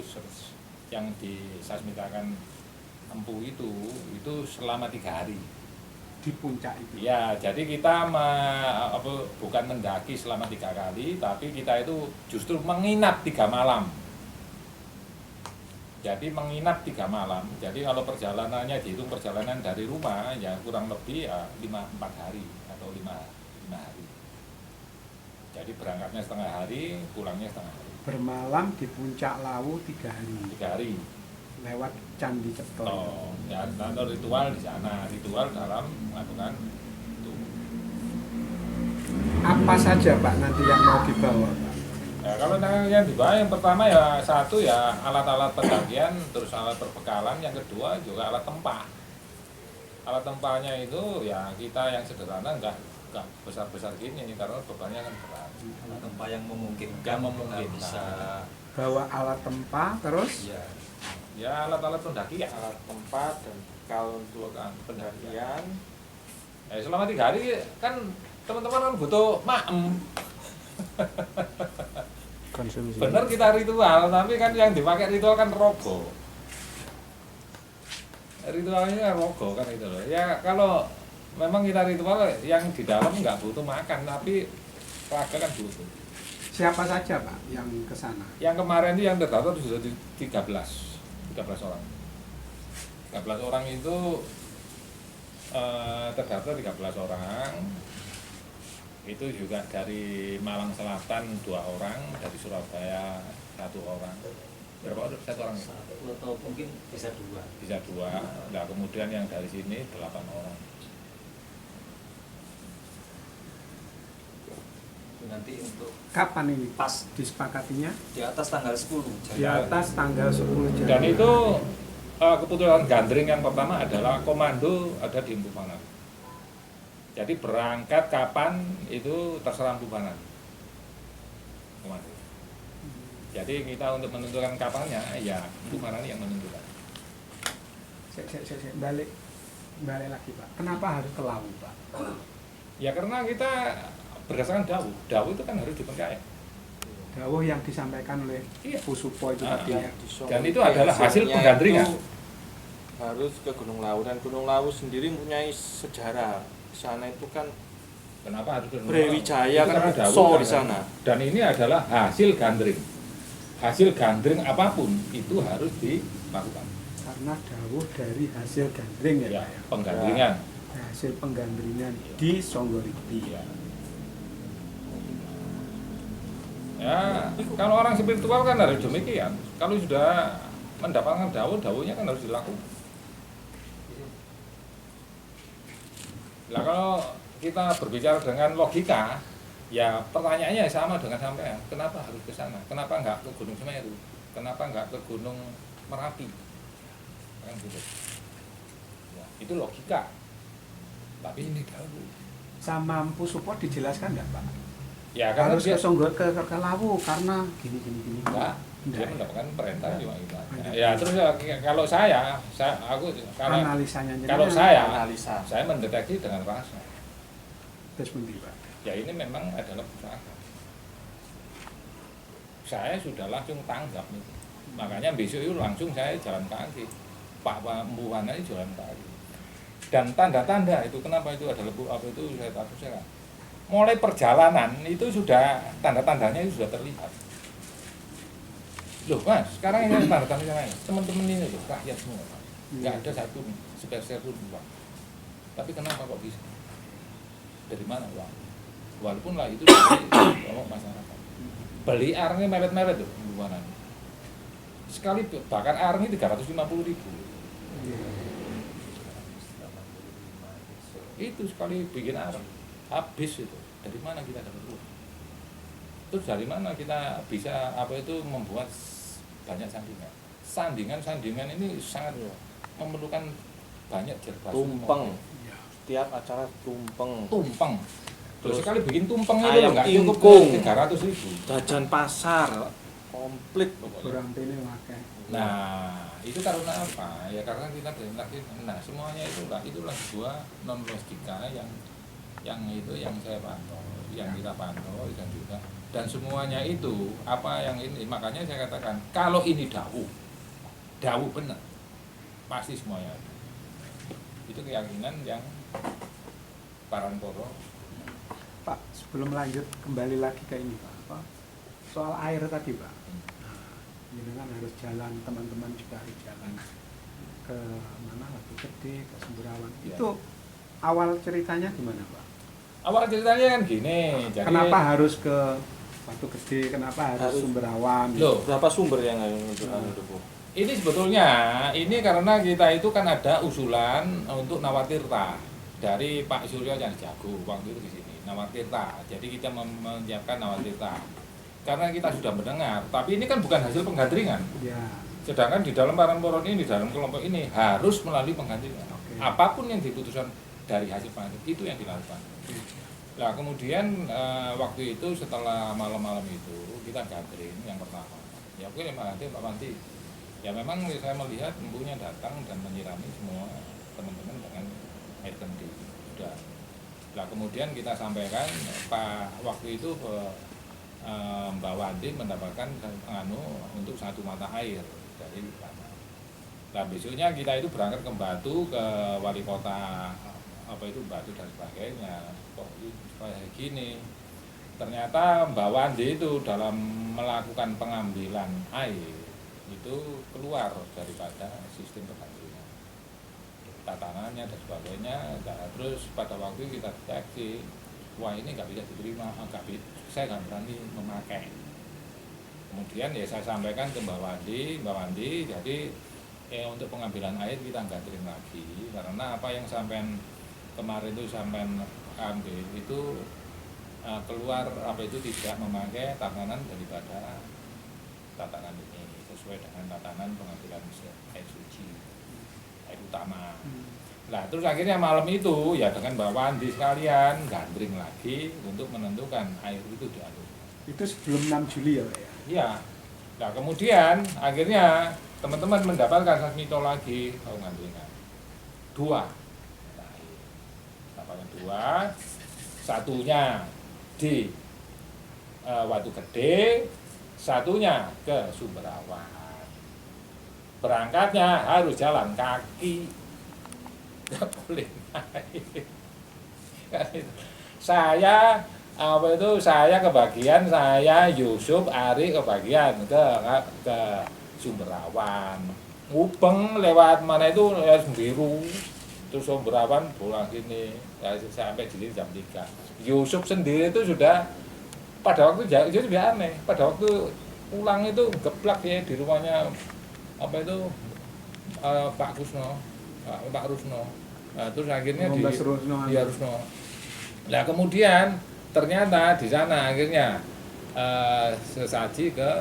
yang disasmitakan Empu itu selama 3 hari. di puncak itu. Ya, jadi kita bukan mendaki selama 3 kali, tapi kita itu justru menginap 3 malam. Jadi menginap 3 malam. Jadi kalau perjalanannya dihitung perjalanan dari rumah ya kurang lebih 4 hari atau 5 hari. Jadi berangkatnya setengah hari, pulangnya setengah hari. Bermalam di puncak Lawu 3 hari. 3 hari. Lewat Candi Ceto. Oh, ya atau ritual di sana, ritual dalam melakukan itu. Apa saja Pak nanti yang mau dibawa Pak? Ya, kalau yang dibawa yang pertama ya satu ya alat-alat pendakian, terus alat perbekalan, yang kedua juga alat tempah. Alat tempahnya itu ya kita yang sederhana enggak besar-besar gini karena bebannya kan berat. Tempat yang memungkinkan, Yang memungkinkan. kita bisa Bawa alat tempah terus ya Ya alat-alat pendakian. Alat tempat dan kalau untuk pendakian Selama 3 hari kan teman-teman kan butuh maem. konsumsi. Bener kita ritual, tapi kan yang dipakai ritual kan rogo. Ritualnya kan rogo kan itu loh. Ya kalau memang kita ritual yang di dalam nggak butuh makan, tapi raga kan butuh. Siapa saja Pak yang ke sana? Yang kemarin itu yang terdaftar sudah 13 orang. 13 orang itu terdaftar 13 orang. Itu juga dari Malang Selatan 2 orang, dari Surabaya 1 orang. Berapa orang? 1 orang. satu atau mungkin bisa 2. Bisa 2. Nah, kemudian yang dari sini 8 orang. Nanti untuk Kapan ini pas disepakatinya? di atas tanggal 10 Di atas tanggal 10 Januari. Dan itu keputusan gandring yang pertama adalah komando ada di Empu Pangan. Jadi berangkat kapan itu terserah Empu Pangan. Komando. Jadi kita untuk menentukan kapannya ya Empu Pangan yang menentukan. Saya balik lagi Pak. Kenapa harus ke Lawu Pak? Ya karena kita berdasarkan dawuh. Dawuh itu kan harus dipercaya. Dawuh yang disampaikan oleh Iya. Pusupo itu Ah, tadi iya. ya. Dan itu adalah hasil penggandringan. harus ke Gunung Lawu, dan Gunung Lawu sendiri mempunyai sejarah. Di sana itu kan Kenapa harus Brawijaya Itu kan karena dawuh, so karena- di sana. Dan ini adalah hasil gandring. Hasil gandring apapun itu harus dilakukan. Karena dawuh dari hasil gandring ya, Ya, Pak ya. penggandringan. Hasil penggandringan di Songgoriti. Iya. Ya, kalau orang spiritual kan harus demikian. Kalau sudah mendapatkan dawuh, dawuhnya kan harus dilakukan. Nah, kalau kita berbicara dengan logika, ya pertanyaannya sama dengan sampean. Kenapa harus ke sana? Kenapa enggak ke Gunung Semeru? Kenapa enggak ke Gunung Merapi? Kan gitu. Ya, itu logika. Tapi ini dawuh. Sama Pusupo dijelaskan enggak Pak? Ya, karena Harus dia ke Lawu karena gini. enggak, dia Enggak. mendapatkan perintah cuma itu aja. Enggak. Ya terus kalau aku kalau Analisanya kalau jenengan. Analisa. saya mendeteksi dengan rasa. Terus pundi, Pak? Ya ini memang adalah usaha. Saya sudah langsung tanggap nih. Makanya besok itu langsung saya jalan kaki. Pak Muwana itu jalan kaki. Dan tanda-tanda itu kenapa itu ada lebu apa itu saya tahu saya. Mulai perjalanan itu sudah tanda-tandanya itu sudah terlihat. Loh Mas, sekarang ini tanda-tandanya teman-teman ini loh, rakyat semua. Nggak ada satu spesial pun uang. Tapi kenapa kok bisa? Dari mana uang? Walaupun lah itu dari kelompok masyarakat. Beli airnya meret-meret tuh, buanan. Sekali bakar airnya 350.000. Itu sekali bikin air habis itu. Dari mana kita dapat uang? Terus dari mana kita bisa membuat banyak sandingan? Sandingan ini sangat memerlukan banyak jerbasu. Tumpeng. Iya. Setiap acara tumpeng. Tumpeng. Terus Terus sekali bikin tumpeng itu ayam nggak cukup ingkung. 300.000. Jajan pasar komplit pokoknya. Kurang ini pakai. Nah, itu karena apa? Ya karena kita berinteraksi. Nah, semuanya itulah sebuah non logika yang itu yang saya pantau, yang kita pantau dan semuanya itu apa yang ini, makanya saya katakan kalau ini dawuh benar, pasti semuanya itu keyakinan yang Parangporo. Pak, sebelum lanjut kembali lagi ke ini Pak, apa, soal air tadi Pak. Ini kan harus jalan, teman-teman juga harus jalan ke mana, Watu Gede, ke Semburawan. Ya. Itu awal ceritanya gimana Pak? Awal ceritanya kan gini, jadi Kenapa harus ke Watu Gede, kenapa harus Semburawan? Loh, Berapa sumber yang untuk itu, Bu? ini sebetulnya ini karena kita itu kan ada usulan untuk Nawatirta dari Pak Suryo Jago waktu itu di sini Nawatirta. Jadi kita menyiapkan Nawatirta karena kita sudah mendengar. Tapi ini kan bukan hasil penggandringan. Ya. Sedangkan di dalam Parangporo ini, di dalam kelompok ini harus melalui penggandringan. Oke. Apapun yang diputuskan dari hasil penggandringan itu yang dilakukan. Nah kemudian waktu itu setelah malam-malam itu kita gathering yang pertama. Ya oke Pak Panti. Ya memang saya melihat empunya datang dan menyirami semua teman-teman dengan air kendi. Sudah. Nah kemudian kita sampaikan Pak waktu itu Mbak Wandi mendapatkan untuk 1 mata air dari tanah. Nah besoknya kita itu berangkat ke Batu ke wali kota apa itu Batu dan sebagainya. Kok kayak gini? Ternyata Mbak Wandi itu dalam melakukan pengambilan air itu keluar daripada sistem penggandringan tatanannya dan sebagainya. Nah, terus pada waktu kita deteksi, wah ini nggak bisa diterima, saya nggak berani memakai. Kemudian ya saya sampaikan ke Mbak Wandi, jadi untuk pengambilan air kita nggak terima lagi karena apa yang sampean kemarin itu sampean ambil itu keluar apa itu tidak memakai tatanan daripada tatanan ini sesuai dengan tatanan pengambilan air suci, air utama. Nah terus akhirnya malam itu ya dengan Mbak Wandi sekalian gandring lagi untuk menentukan air itu dialur. Itu sebelum 6 Juli ya Pak ya? Iya. Nah kemudian akhirnya teman-teman mendapatkan sasmito lagi gandringan 2. Nah, dapatkan 2, satunya di Watu Gede, satunya ke Semburawan. Berangkatnya harus jalan kaki, nggak boleh naik. Saya kebagian, saya Yusuf Ari kebagian ke Semburawan. Mubeng lewat mana itu lewat Sembiru, terus Semburawan pulang sini sampai di sini jam 3. Yusuf sendiri itu sudah pada waktu jadi aneh. Pada waktu pulang itu geplak ya di rumahnya apa itu Pak Rusno. Nah, terus akhirnya di Rusno. Nah kemudian ternyata di sana akhirnya sesaji ke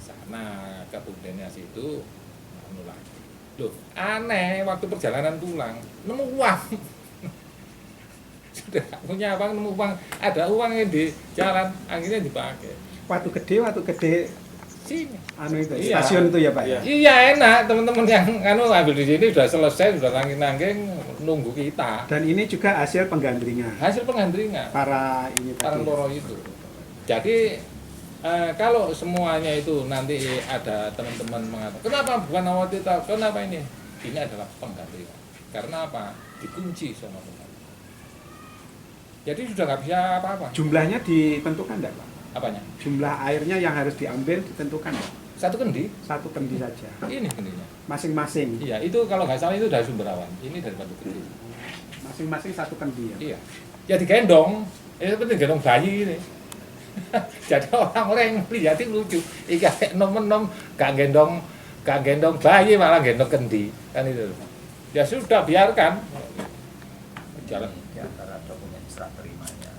sana ke Bundenya situ lagi. Loh aneh waktu perjalanan pulang nemu uang. Sudah punya apa nemu uang, ada uang yang di jalan akhirnya dipakai. Watu Gede Sini. itu Iya. stasiun itu ya Pak ya? Iya enak, teman-teman yang ambil di sini sudah selesai, sudah nangking nunggu kita. Dan ini juga hasil penggandringan Hasil penggandringan para ini tadi. Parangporo itu. Jadi kalau semuanya itu nanti ada teman-teman mengatakan kenapa bukan Nawatirta, kenapa ini? Ini adalah penggandringan. Karena apa? Dikunci sama penggandringan. Jadi sudah nggak bisa apa-apa. Jumlahnya ditentukan enggak Pak? Apanya? Jumlah airnya yang harus diambil ditentukan enggak? Satu kendi. Satu kendi saja. Ini kendinya. Masing-masing. Iya, itu kalau nggak salah itu dari Semburawan. Ini dari Watu Gede. Masing-masing satu kendi ya. Iya. Ya digendong. Itu seperti gendong bayi ini. Jadi orang-orang yang melihat itu lucu. Ika nom-nom gak gendong bayi malah gendong kendi. Kan itu. Ya sudah biarkan. Jalan. Di antara dokumen serah terimanya.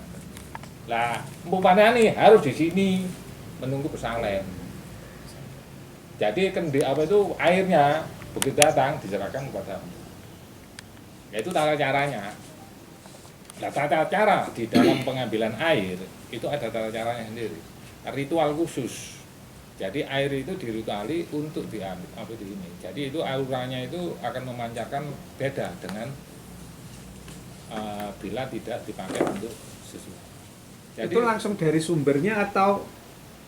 Lah, umpamanya nih harus di sini menunggu pesalen. Jadi kendi apa itu airnya begitu datang diserahkan kepada. Ya itu tata caranya. Nah, tata cara di dalam pengambilan air itu ada tata caranya sendiri. Ritual khusus. Jadi air itu dirituali untuk diambil apa di ini. Jadi itu auranya itu akan memancarkan beda dengan bila tidak dipakai untuk sesuatu. Jadi, itu langsung dari sumbernya atau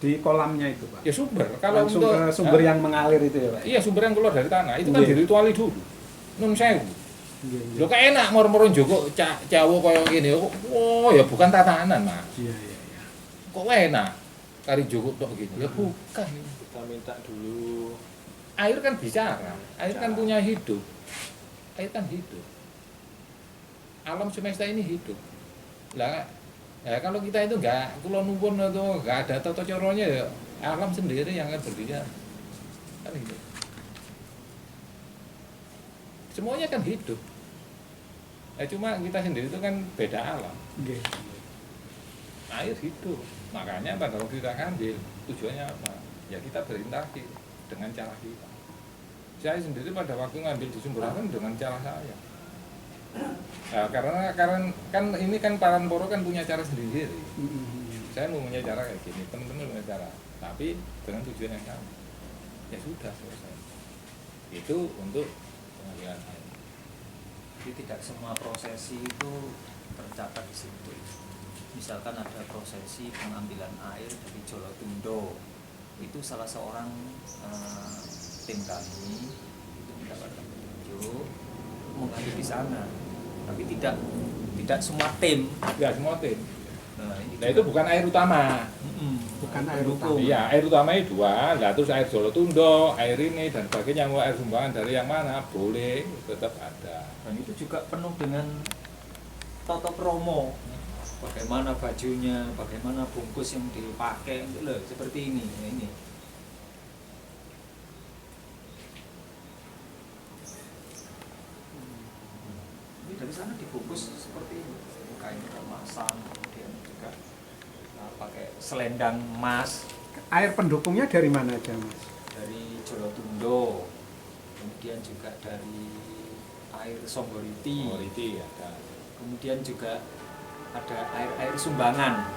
di kolamnya itu Pak? ya sumber. Kalau Langsung untuk ke sumber yang mengalir itu ya Pak? iya sumber yang keluar dari tanah itu kan Iya. dirituali dulu. Nun sewu. Iya, iya. Lho kok enak moro-moro njukuk cawo kaya ngene. Oh, ya bukan tatanan, Mas. Iya, iya, iya. Kok enak kari njukuk tok gitu. Ya bukan. Kita minta dulu. Air kan bicara, air kan punya hidup. Air kan hidup. Alam semesta ini hidup. Lah, ya kalau kita itu enggak kula nuwun atau enggak ada tata caranya ya alam sendiri yang akan berbicara. Kan gitu. Semuanya kan hidup. Cuma kita sendiri itu kan beda alam. Nggih. Air hidup. Makanya pada waktu kita ngambil, tujuannya apa? Ya kita berinteraksi dengan cara kita. Saya sendiri pada waktu ngambil di sumber air dengan cara saya. Nah, karena kan ini kan Paranporo kan punya cara sendiri. Saya mau punya cara kayak gini, teman-teman punya cara, tapi dengan tujuan yang sama. Ya sudah selesai. Itu untuk pengambilan air. Jadi tidak semua prosesi itu tercatat di situ. Misalkan ada prosesi pengambilan air dari Jolotundo, itu salah seorang tim kami itu mendapatkan petunjuk mengambil di sana, tapi tidak semua tim. Ya semua tim. Nah, Nah itu bukan air utama. Bukan air pendukung. utama. Iya, air utamanya dua, lah terus air Jolotundo, air ini dan sebagainya, mau air sumbangan dari yang mana boleh, tetap ada. Dan itu juga penuh dengan toto promo. Bagaimana bajunya, bagaimana bungkus yang dipakai, loh seperti ini, ini. Ini dari sana dibungkus seperti ini, kain kemasan, kemudian juga pakai selendang emas Air pendukungnya dari mana aja, Mas? dari Jolotundo, kemudian juga dari air Songgoriti, Quality ada. kemudian juga ada air sumbangan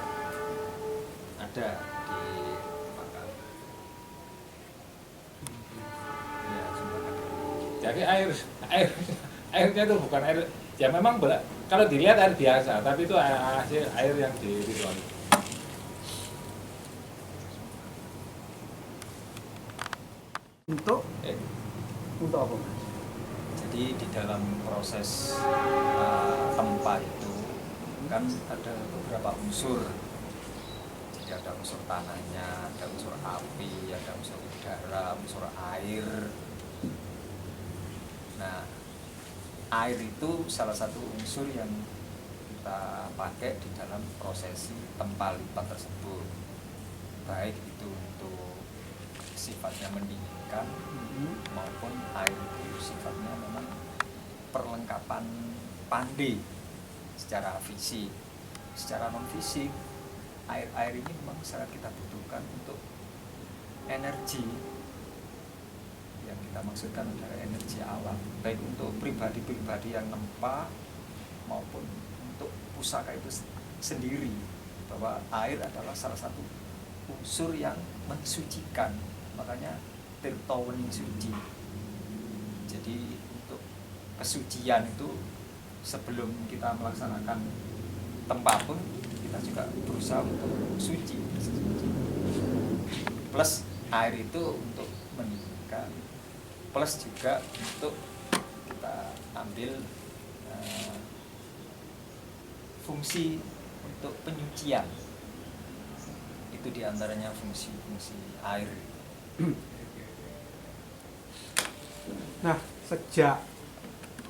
ada di Pakal. Ya, sumbangan. Jadi airnya itu bukan air, ya memang kalau dilihat air biasa, tapi itu hasil air yang diritual. Untuk Eh, untuk apa, Mas? Jadi di dalam proses tempa itu kan ada beberapa unsur. Jadi ada unsur tanahnya, ada unsur api, ada unsur udara, unsur air. Nah, air itu salah satu unsur yang kita pakai di dalam prosesi tempa lipat tersebut. Baik itu untuk sifatnya mendinginkan maupun air itu sifatnya memang perlengkapan pandi secara fisik. Secara non fisik, air ini memang sangat kita butuhkan untuk energi. Yang kita maksudkan adalah energi alam, baik untuk pribadi-pribadi yang nempa maupun untuk pusaka itu sendiri, bahwa air adalah salah satu unsur yang mensucikan. Makanya tirta wening suci. Jadi untuk kesucian itu sebelum kita melaksanakan tempa pun kita juga berusaha untuk suci. Plus air itu untuk meninggikan, plus juga untuk kita ambil fungsi untuk penyucian. Itu diantaranya fungsi-fungsi air. Nah, sejak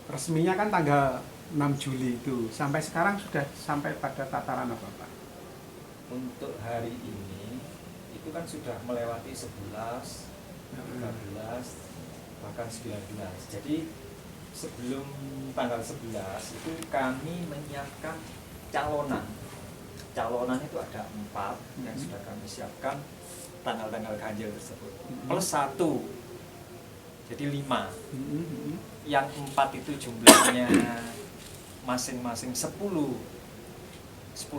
resminya kan tanggal 6 Juli itu, sampai sekarang sudah sampai pada tataran apa, Pak? Untuk hari ini itu kan sudah melewati 11, 13, bahkan 19. Jadi sebelum tanggal 11 itu kami menyiapkan calonan. Calonan itu ada 4 yang sudah kami siapkan tanggal-tanggal ganjil tersebut. Plus 1, jadi 5. Yang 4 itu jumlahnya masing-masing 10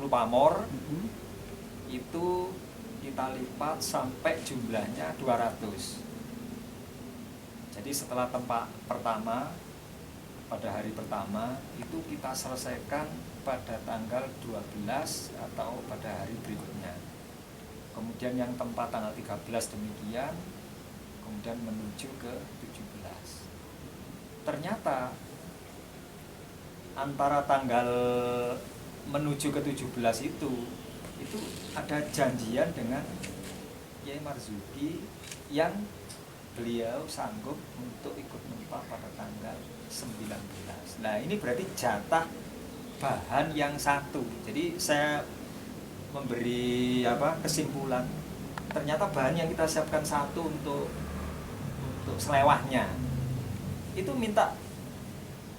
pamor. Itu kita lipat sampai jumlahnya 200. Jadi setelah tempa pertama, pada hari pertama itu kita selesaikan pada tanggal 12 atau pada hari berikutnya. Kemudian yang tempa tanggal 13 demikian, kemudian menuju ke 17. Ternyata antara tanggal menuju ke 17 itu ada janjian dengan Kiai Marzuki yang beliau sanggup untuk ikut numpang pada tanggal 19. Nah ini berarti jatah bahan yang satu. Jadi saya memberi kesimpulan, ternyata bahan yang kita siapkan satu untuk selewahnya itu minta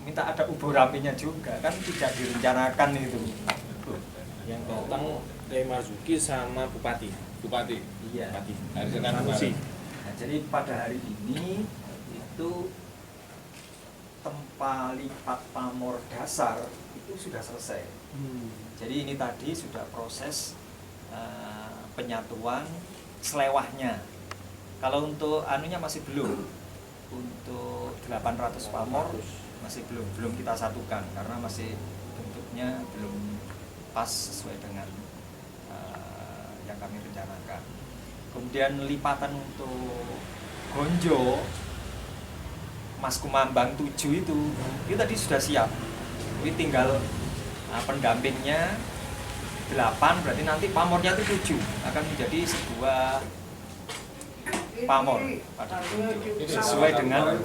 ada ubur apinya juga, kan tidak direncanakan itu. Yang datang Kiai Marzuki sama Bupati. Iya. Bupati. Hari Senin Sanusi. Nah, jadi pada hari ini itu tempat lipat pamor dasar itu sudah selesai. Jadi ini tadi sudah proses penyatuan selewahnya. Kalau untuk anunya masih belum. Untuk 800 pamor masih belum kita satukan karena masih bentuknya belum pas sesuai dengan yang kami rencanakan. Kemudian lipatan untuk Gonjo Mas Kumambang 7 itu tadi sudah siap. Ini tinggal pendampingnya 8, berarti nanti pamornya itu 7 akan menjadi sebuah pamor pada Gonjo sesuai dengan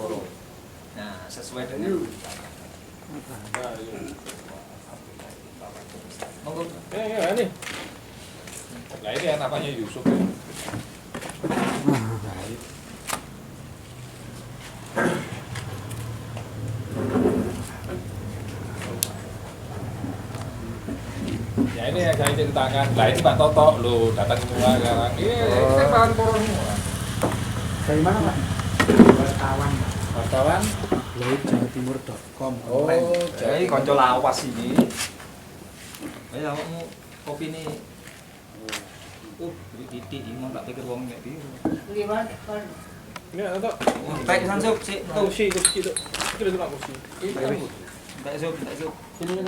monggo. Nih. Nah ini yang namanya Yusuf ya. Ya ini yang saya ceritakan. Nah ini Pak Toto lo datang semua sekarang. Iya, kita bahan koron semua. Dari mana Pak? Wartawan. Wartawan. Lautjawatimur.com. Oh, Jadi konco lawas ini. Ayo kamu kopi ini. Beli titik ini mau tak pikir wong nek piye. Ini atau Tak sansuk sik. kursi itu. Itu cuma kursi. Tak sup. Ini.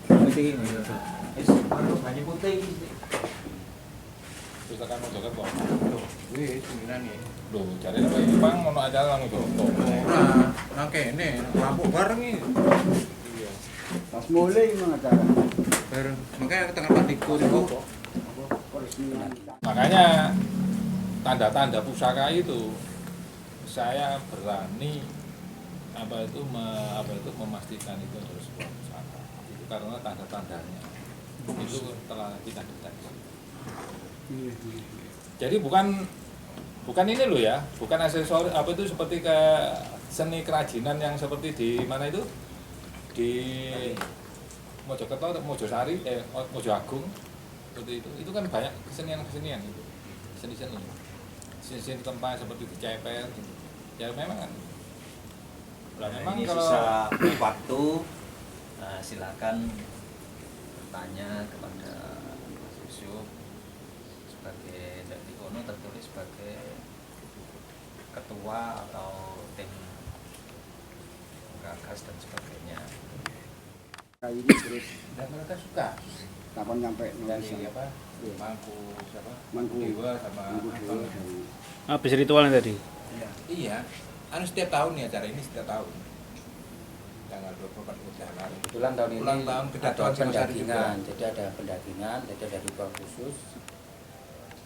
Putih ini. Wis baru banyak putih iki. Terus tekan mau joget kok. Wih, pimpinan nih. Loh, cari apa ini Bang mau acara nang itu. Ora, nang kene, rampung bareng iki. Iya. Pas mulai mengacara. Bareng. Makanya tengah patiku itu. Makanya tanda-tanda pusaka itu saya berani memastikan itu harus sebuah pusaka. Itu karena tanda-tandanya itu telah kita deteksi. Jadi bukan ini loh ya, bukan aksesoris itu seperti ke seni kerajinan yang seperti di mana itu di Mojokerto atau Mojosari, Mojo Agung seperti itu. Itu kan banyak kesenian itu, seni tempat seperti di Ceper. Ya memang kan. Nah, memang Ini kalau sisa waktu, silakan tanya kepada Mas Yusuf sebagai dari kono tertulis sebagai ketua atau tim gagas dan sebagainya. Kayak ini terus dan mereka suka kapan sampai dari apa Mangku siapa Mangku Dewa sama Dewa Abang. dari Habis ritualnya tadi. Iya. Anu setiap tahun ya acara ini setiap tahun. Tanggal 24 Januari. Kebetulan tahun ini Ulang tahun ada Kedatuan Singosari pendagingan, jadi ada pendagingan, jadi ada ritual khusus.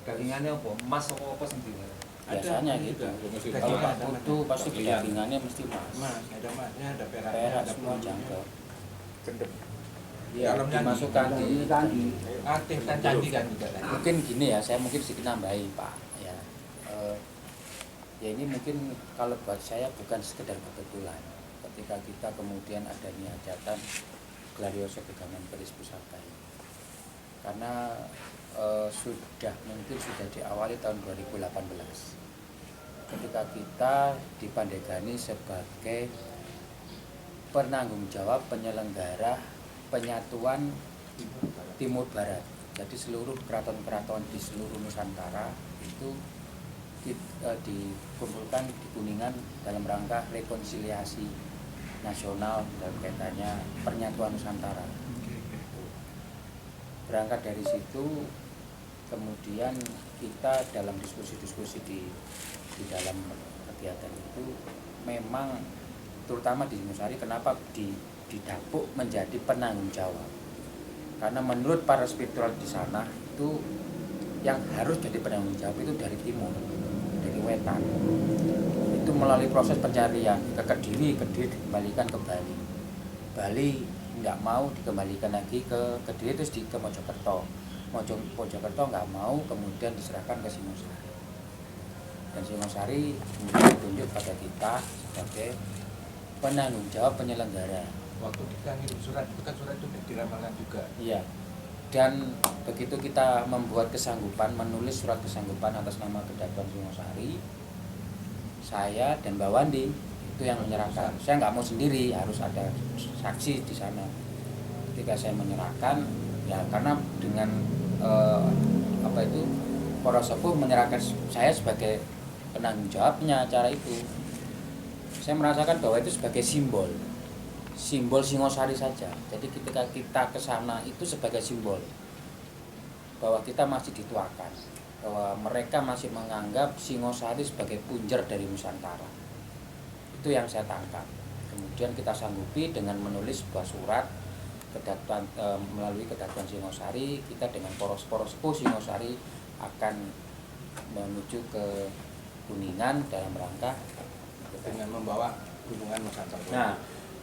Dagingannya apa? Emas apa sendiri? Biasanya Ada gitu. juga. Mesti Kalau tahu. Pak Putu pasti Pilihan. pendagingannya mesti emas. Mas, ada emasnya, ada peraknya, Perak ada semua pelurunya. jangkau. Gendep. Iya, Dalamnya dimasukkan di Aktif dan cantik kan juga. mungkin gini ya, saya mungkin sedikit nambahi Pak ya. Ya ini mungkin kalau buat saya bukan sekedar kebetulan ketika kita kemudian adanya hajatan Glorioso Gegaman Keris Pusaka ini. Karena mungkin sudah diawali tahun 2018 ketika kita dipandegani sebagai penanggung jawab penyelenggara penyatuan Timur Barat. Jadi seluruh keraton-keraton di seluruh Nusantara itu dikumpulkan di Kuningan dalam rangka rekonsiliasi nasional dan kaitannya penyatuan Nusantara. Berangkat dari situ, kemudian kita dalam diskusi-diskusi di dalam kegiatan itu memang terutama di Singosari, kenapa didapuk menjadi penanggung jawab? Karena menurut para spiritual di sana itu yang harus jadi penanggung jawab itu dari timur, dari wetan. Itu melalui proses pencarian ke Kediri dikembalikan ke Bali. Bali nggak mau dikembalikan lagi ke Kediri, terus ke Mojokerto. Mojokerto nggak mau, kemudian diserahkan ke Singosari. Dan Singosari kemudian ditunjuk pada kita sebagai penanggung jawab penyelenggara. Waktu kita ngirim surat, itu kan surat itu diramalkan juga. Iya. Dan begitu kita membuat kesanggupan, menulis surat kesanggupan atas nama Kedatuan Singosari, saya dan Mbak Wandi itu yang menyerahkan. Saya nggak mau sendiri, harus ada saksi di sana. Ketika saya menyerahkan, ya karena dengan para sepuh menyerahkan saya sebagai penanggung jawabnya acara itu, saya merasakan bahwa itu sebagai simbol Singosari saja. Jadi ketika kita ke sana itu sebagai simbol bahwa kita masih dituakan, bahwa mereka masih menganggap Singosari sebagai punjer dari Nusantara. Itu yang saya tangkap. Kemudian kita sanggupi dengan menulis sebuah surat kedatuan, melalui Kedatuan Singosari, kita dengan poros-poros sepuh Singosari akan menuju ke Kuningan dalam rangka Dengan membawa hubungan Nusantara. Nah,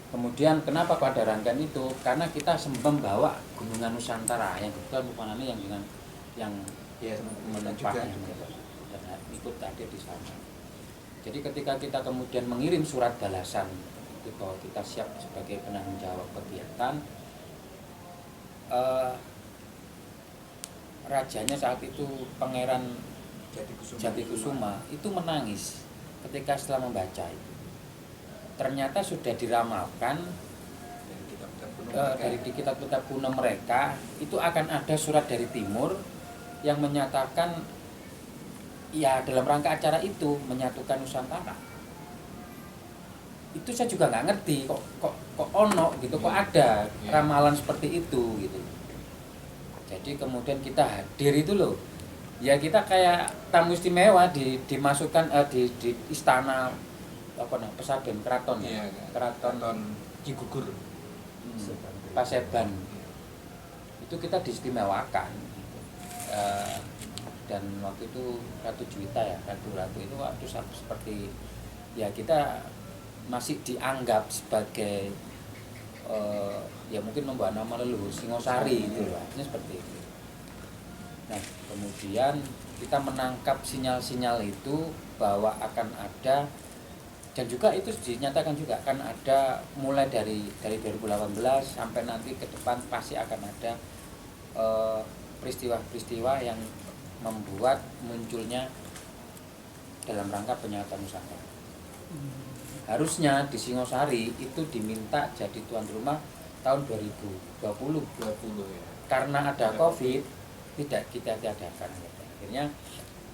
kemudian kenapa kok ada rangkaian itu? Karena kita membawa Gunungan Nusantara yang kebetulan Bupanani yang Ya, menempatkan dan ikut hadir di sana. Jadi ketika kita kemudian mengirim surat balasan itu bahwa kita siap sebagai penanggung jawab kegiatan, rajanya saat itu Pangeran Jatikusuma itu menangis ketika setelah membaca itu. Ternyata sudah diramalkan dari kitab-kitab kuno mereka itu akan ada surat dari timur yang menyatakan ya dalam rangka acara itu menyatukan Nusantara. Itu saya juga nggak ngerti kok ono gitu, kok ada ramalan seperti itu gitu. Jadi kemudian kita hadir itu loh. Ya kita kayak tamu istimewa dimasukkan di istana Pesaden Keraton ya. Keraton Cigugur. Paseban. Itu kita diistimewakan. Dan waktu itu Ratu Juwita ya, Ratu itu waktu seperti ya kita masih dianggap sebagai ya mungkin membawa nama leluhur Singosari itu lah, ini seperti itu. Nah kemudian kita menangkap sinyal-sinyal itu bahwa akan ada, dan juga itu dinyatakan juga akan ada mulai dari 2018 sampai nanti ke depan pasti akan ada peristiwa-peristiwa yang membuat munculnya dalam rangka penyatuan Nusantara. Harusnya di Singosari itu diminta jadi tuan rumah tahun 2020 ya. karena ada COVID tidak kita tiadakan. Akhirnya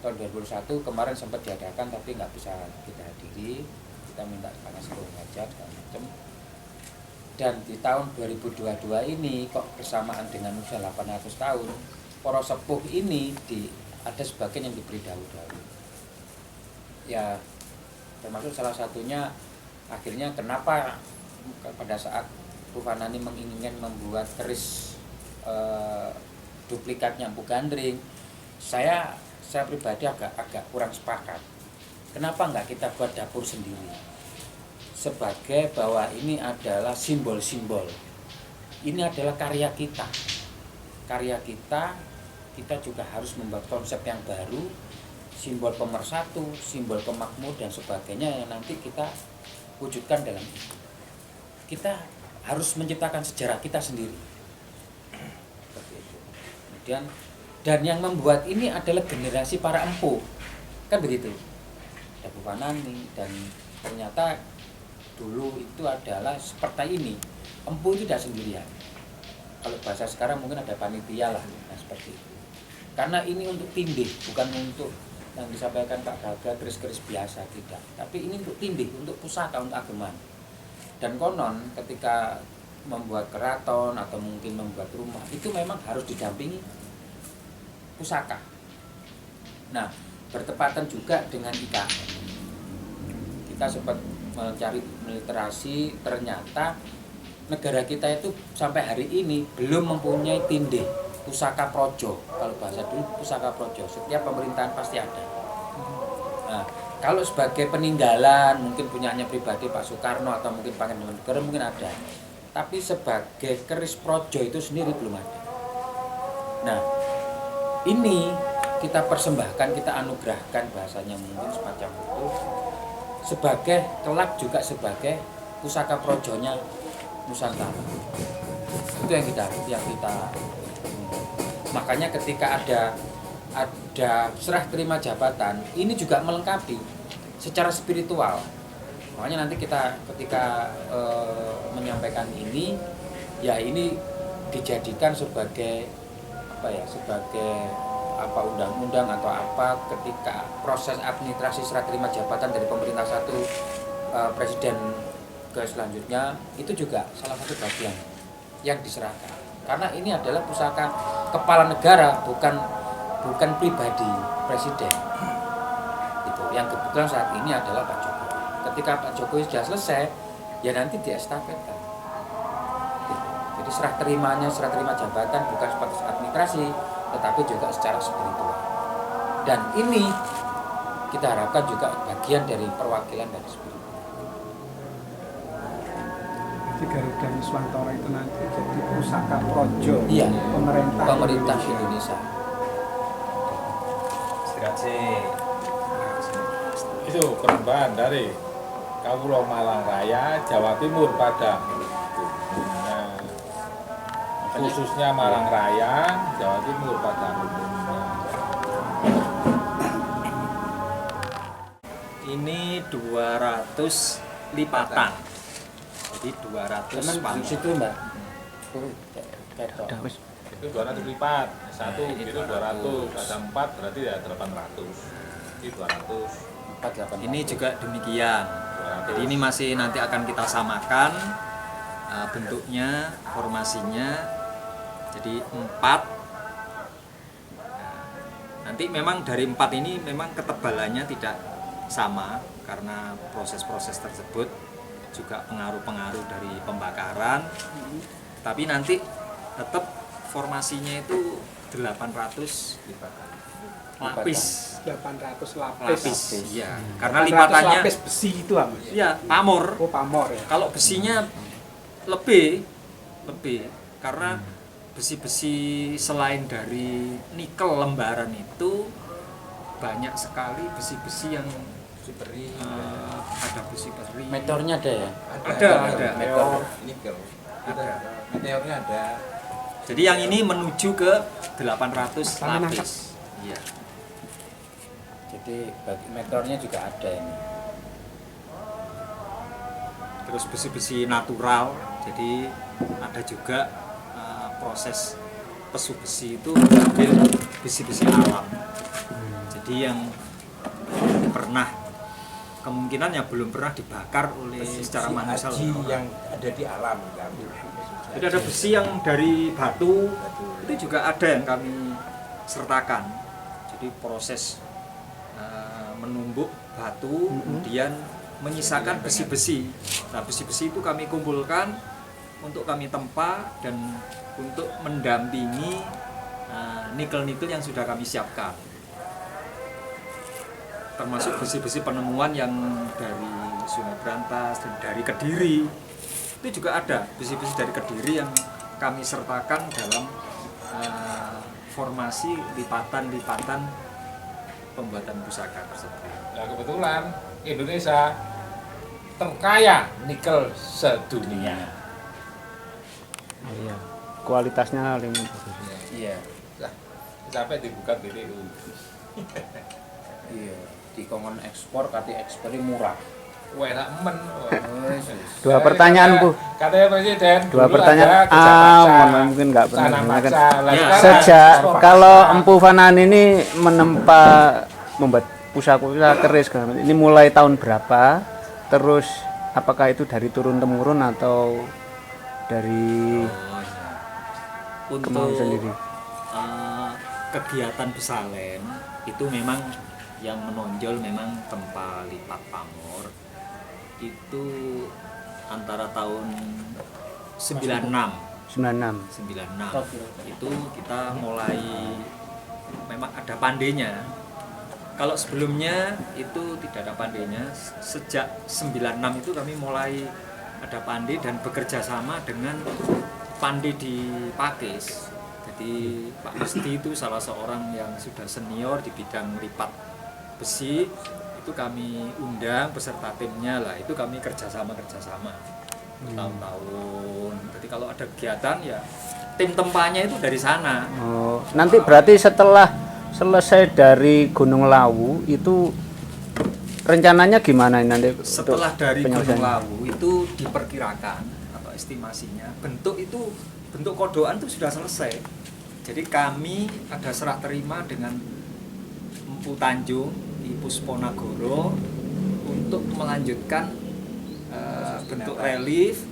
tahun 2021 kemarin sempat diadakan tapi nggak bisa kita hadiri, kita minta karena seluruh hajat segala macam. Dan di tahun 2022 ini kok bersamaan dengan usia 800 tahun, para sepuh ini ada sebagian yang diberi daun-daun. Ya termasuk salah satunya akhirnya kenapa pada saat Bupanani menginginkan membuat keris duplikatnya Empu Gandring, saya pribadi agak kurang sepakat. Kenapa enggak kita buat dapur sendiri? Sebagai bahwa ini adalah simbol-simbol. Ini adalah karya kita. Karya kita juga harus membuat konsep yang baru, simbol pemersatu, simbol pemakmur dan sebagainya yang nanti kita wujudkan dalam itu. Kita harus menciptakan sejarah kita sendiri. Seperti itu. Kemudian dan yang membuat ini adalah generasi para empu. Kan begitu. Ada Bupanani dan ternyata dulu itu adalah seperti ini. Empu itu tidak sendirian. Kalau bahasa sekarang mungkin ada panitia lah, nah, seperti itu. Karena ini untuk tindih, bukan untuk yang disampaikan Pak Gaga keris-keris biasa, tidak. Tapi ini untuk tindih, untuk pusaka, untuk ageman. Dan konon ketika membuat keraton atau mungkin membuat rumah itu memang harus didampingi pusaka. Nah, bertepatan juga dengan IKN. Kita sempat mencari literasi, ternyata negara kita itu sampai hari ini belum mempunyai tinde pusaka projo. Kalau bahasa dulu pusaka projo, setiap pemerintahan pasti ada. Nah, kalau sebagai peninggalan mungkin punyanya pribadi Pak Soekarno atau mungkin Pangeran Negara mungkin ada, tapi sebagai keris projo itu sendiri belum ada. Nah, ini kita persembahkan, kita anugerahkan, bahasanya mungkin semacam itu, sebagai kelak juga sebagai pusaka projonya Nusantara. Itu yang kita makanya ketika ada serah terima jabatan, ini juga melengkapi secara spiritual. Makanya nanti kita ketika menyampaikan ini, ya ini dijadikan sebagai undang-undang atau apa, ketika proses administrasi serah terima jabatan dari pemerintah satu presiden ke selanjutnya, itu juga salah satu bagian yang diserahkan. Karena ini adalah pusaka kepala negara, bukan pribadi presiden. Itu yang kebetulan saat ini adalah Pak Jokowi. Ketika Pak Jokowi sudah selesai, ya nanti diestafetkan. Jadi serah terima jabatan bukan sebatas administrasi, tetapi juga secara spiritual. Dan ini kita harapkan juga bagian dari perwakilan dari spiritual. Jadi Garuda Nuswantara itu nanti jadi pusaka projo pemerintah Indonesia. Istirahat sih. Itu perubahan dari Kawula Malang Raya, Jawa Timur pada umumnya, khususnya Malang Raya, Jawa Timur pada umumnya. Ini 200 lipatan. Jadi 200 Di situ Mbak. Itu 200 lipat, satu itu 200, ada 4 berarti ya 800. Ini 200. Ini juga demikian. Jadi ini masih nanti akan kita samakan bentuknya, formasinya. Jadi 4. Nanti memang dari 4 ini memang ketebalannya tidak sama karena proses-proses tersebut juga pengaruh-pengaruh dari pembakaran. Tapi nanti tetap formasinya itu 800 lapis. 800 Lapis. Iya, karena 800 lipatannya lapis besi itu Mas. iya, pamor. Oh, pamor ya. Kalau besinya lebih karena besi-besi selain dari nikel lembaran itu banyak sekali besi-besi yang ada besi beri. Meteornya ada ya? Ada. Meteor nikel. Ada. Meteornya ada. Jadi yang ini menuju ke 800 lapis. Iya. Jadi bagi meteornya juga ada ini. Terus besi-besi natural. Jadi ada juga proses pesu besi itu mengambil besi-besi alam. Jadi yang kemungkinan yang belum pernah dibakar oleh secara manusia yang ada di alam kan. Jadi ada besi yang dari batu itu juga ada yang kami sertakan. Jadi proses menumbuk batu kemudian menyisakan besi-besi. Nah, besi-besi itu kami kumpulkan untuk kami tempa dan untuk mendampingi nikel-nikel yang sudah kami siapkan. Termasuk besi-besi penemuan yang dari Sungai Brantas dan dari Kediri. Itu juga ada besi-besi dari Kediri yang kami sertakan dalam formasi lipatan-lipatan pembuatan pusaka tersebut. Nah, kebetulan Indonesia terkaya nikel sedunia. Iya. Kualitasnya paling bagus. Iya. Sampai dibuka BPU. Iya. Dikongkon ekspor, kati ekspornya murah. Wah, enak men. Dua pertanyaan, Bu. Katanya Presiden. Dua dulu pertanyaan. ada kerja paksa, Mungkin nggak pernah tanah dengarkan. paksa. Lah, sekarang Sejak ekspor kalau paksa. Empu Fanan ini membuat pusaka keris, ini mulai tahun berapa? Terus apakah itu dari turun temurun atau dari kemauan Untuk sendiri? kegiatan pesalen itu memang yang menonjol memang tempat lipat pamor, itu antara tahun 96 itu kita mulai memang ada pandainya. Kalau sebelumnya itu tidak ada pandainya. Sejak 96 itu kami mulai ada pandai dan bekerja sama dengan pandai di Pakis. Jadi Pak Musti itu salah seorang yang sudah senior di bidang lipat besi. Itu kami undang beserta timnya lah. Itu kami kerjasama tahun-tahun. Jadi kalau ada kegiatan ya tim tempanya itu dari sana. Oh, nanti berarti setelah selesai dari Gunung Lawu itu rencananya gimana nanti? Setelah dari Gunung penyelesaian? Lawu itu diperkirakan atau estimasinya bentuk kodokan itu sudah selesai. Jadi kami ada serah terima dengan Empu Tanjung di Pusponagoro untuk melanjutkan bentuk relief,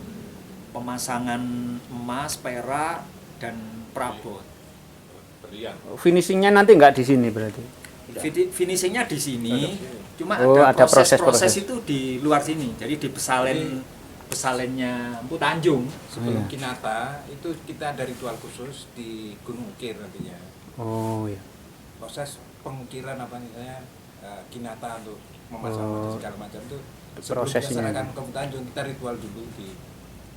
pemasangan emas, perak, dan prabot. Berlian. Finishingnya nanti nggak di sini berarti? Finishingnya di sini, cuma Oh, ada ada proses-proses proses-proses. itu di luar sini. Jadi di pesalennya Empu Tanjung. Sebelum Iya. Kinata itu kita ada ritual khusus di Gunung Ukir nantinya. Oh iya. Proses pengukiran apa namanya Kinata untuk memasang segala macam itu sebelum kita Prosesnya. serahkan ke Empu Tanjung kita ritual dulu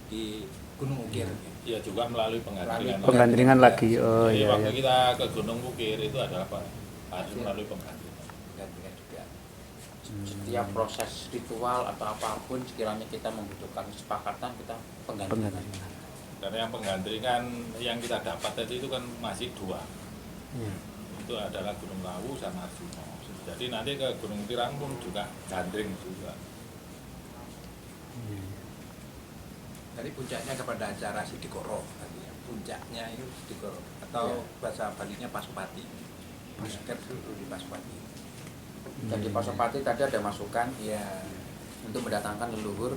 di Gunung Ukir. Ya juga melalui penggandringan. Penggandringan lagi. Oh Jadi iya waktu iya. kita ke Gunung Bukir itu adalah apa? Harus melalui penggandringan. Penggandringan juga. Setiap proses ritual atau apapun sekiranya kita membutuhkan kesepakatan, kita penggandingan. Karena yang penggandringan yang kita dapat tadi itu kan masih dua. Iya. Itu adalah Gunung Lawu sama Arjuna. Jadi nanti ke Gunung Tirang pun juga gandring juga. Jadi puncaknya kepada acara Sidikoro nantinya. Puncaknya itu Sidikoro atau bahasa Balinya Pasupati. Puncak itu di Pasupati. Jadi Pasopati tadi ada masukan Iya. untuk mendatangkan leluhur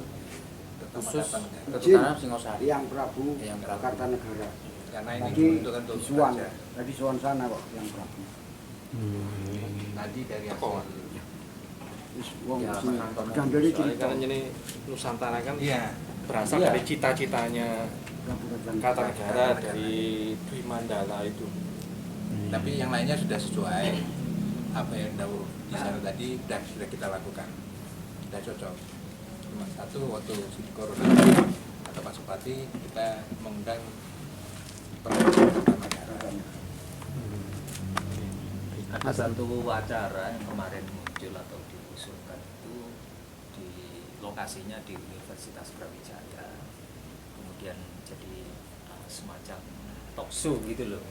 Khusus Keturunan Singosari. yang Prabu Yang Prabu. Kartanegara. karena ini Tadi dibentukkan untuk Suwan, raja. tadi Suwan sana kok yang Prabu. Tadi dari Apa? hasil Wis wong Ya, sing Mas Anton. gandoli Soalnya cerita. kan ini Nusantara kan iya berasal Iya. dari cita-citanya Prabu Kartanegara dari Dwi Mandala itu. tapi yang lainnya sudah sesuai apa yang Dawu di sana tadi sudah kita lakukan, sudah cocok. Cuma satu waktu Sidikoro atau Pasupati kita mengundang perwakilan Kartanegara. Ada satu acara yang kemarin muncul atau diusulkan itu di lokasinya di Universitas Brawijaya, kemudian jadi semacam talk show gitu loh,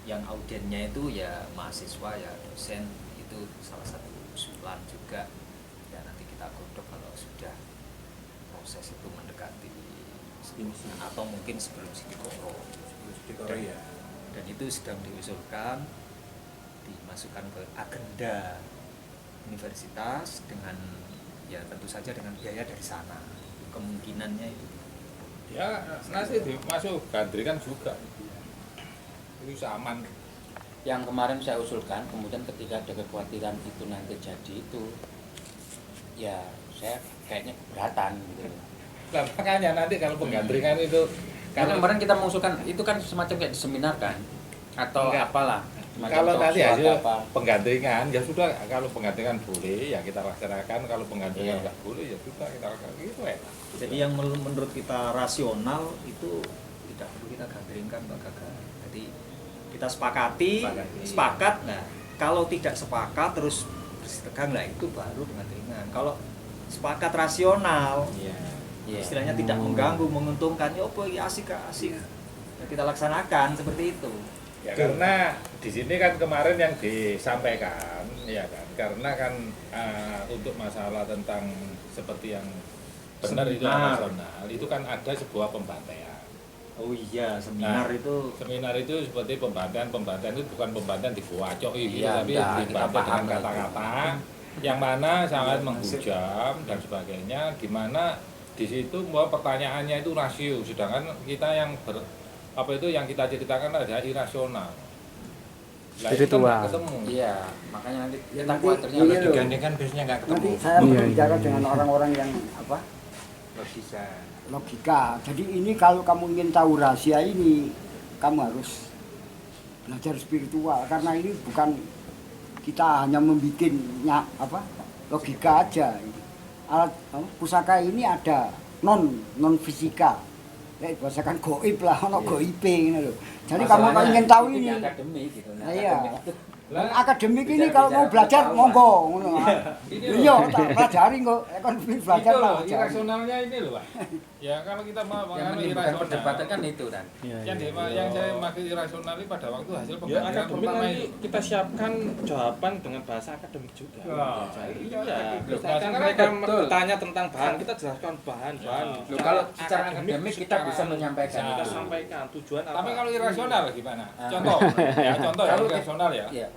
yang audiennya itu ya mahasiswa ya dosen, itu salah satu usulan juga ya. Nanti kita godok kalau sudah proses itu mendekati atau mungkin sebelum Sidikoro. Sidikoro ya. Dan itu sedang diusulkan dimasukkan ke agenda universitas dengan ya tentu saja dengan biaya dari sana, kemungkinannya itu. Ya nanti masuk gandringan juga. Itu aman. Yang kemarin saya usulkan, kemudian ketika ada kekhawatiran itu nanti jadi itu, ya saya kayaknya keberatan gitu. Nah, makanya nanti kalau penggandringan itu Karena kemarin kita mengusulkan itu kan semacam kayak seminar kan, atau Enggak. apalah. semacam kalau talk nanti show hasil atau apa. penggandringan ya sudah, kalau penggandringan boleh ya kita laksanakan, kalau penggandringan Iya. nggak boleh ya sudah kita laksanakan gitu ya. Jadi yang menurut kita rasional itu tidak perlu kita gandringkan, Pak Gaga. Jadi kita sepakati, sepakat. Nah, kalau tidak sepakat terus bersitegang lah, itu baru penggandringan. Kalau sepakat rasional, Iya. istilahnya tidak mengganggu, menguntungkan, ya apa ya asik. Ya, kita laksanakan seperti itu. Ya karena di sini kan kemarin yang disampaikan ya kan, karena kan untuk masalah tentang seperti yang benar itu Seminar. nasional itu kan ada sebuah pembantaian. Oh iya, seminar Nah, itu Seminar itu seperti pembantaian itu bukan pembantaian dikuacoki gitu, Iya, tapi enggak, kita dibantai paham dengan lah itu. kata-kata yang mana sangat menghujam dan sebagainya, di mana di situ bahwa pertanyaannya itu rasio, sedangkan kita yang yang kita ceritakan adalah irasional. Lah, itu kan Spiritual. nggak ketemu. Iya, makanya nanti Ya, kita nanti khawatirnya ini Kalau loh. digandengkan biasanya nggak ketemu. Nanti saya Iya, berbicara iya. dengan orang-orang yang apa Logika. logika. Jadi ini kalau kamu ingin tahu rahasia ini, kamu harus belajar spiritual karena ini bukan kita hanya membikinnya apa logika aja. Alat pusaka ini ada non fisika. Ya bahasakan goib lah, ono goibe ngene lho. Jadi kamu kalau ingin tahu ini, akademik gitu. nah, iya. Lah, Dan akademik ini Bicara- kalau mau bicara belajar pengetahuan. monggo ngono. Ini Iya, tak pelajari kok. Kan belajar itu tak loh, pelajari. irasionalnya ini loh Pak. Ya kalau kita mau Yang mengambil menimbulkan irasional, perdebatan kan itu kan. Iya, yang, iya. yang saya maksud irasional ini pada waktu hasil Ya pembelajaran akademik pertama nanti itu. kita siapkan jawaban dengan bahasa akademik juga. Wah, Iya, Loh, misalkan karena mereka betul. bertanya tentang bahan, kita jelaskan bahan. Ya. Loh, kalau secara akademik kita secara- bisa menyampaikan kita itu. sampaikan tujuan apa. Tapi kalau irasional gimana? Ah. Contoh, ya contoh ya Kalau- irasional ya. Iya.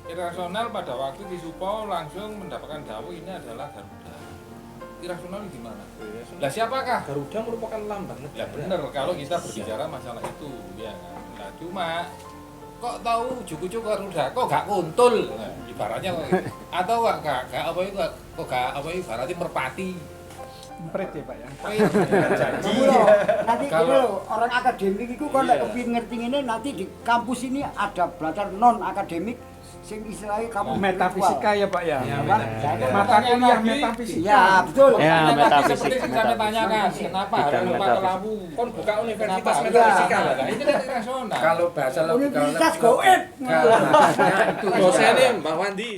Irasional pada waktu Ki Supo langsung mendapatkan dawuh ini adalah Garuda. Irasional gimana? Lah siapakah? Garuda merupakan lambang Ya negara. benar kalau kita berbicara masalah itu ya kan. Nah, cuma kok tahu juku-juku Garuda kok gak kuntul nah, ibaratnya kok gitu. Atau gak apa itu kok gak apa ibaratnya merpati. Empret ya Pak ya. Oh iya, janji. Kamu loh, nanti Kalau- gini loh, orang akademik itu kalau Iya. kepingin ngerti ini nanti di kampus ini ada belajar non akademik sing istilahnya kamu Metafisika ya Pak ya. Ya, Apa? metafisika. Mata kuliah metafisika. Ya betul. Ya, Pertanyaan metafisik, seperti yang kami tanyakan, kenapa Bidang harus lupa metafisik. kelabu? Kon buka universitas Kenapa? metafisika Iya, lah. nah, ini kan irasional. Kalau bahasa logika Universitas goib. bahasanya itu Dosennya Mbak Wandi.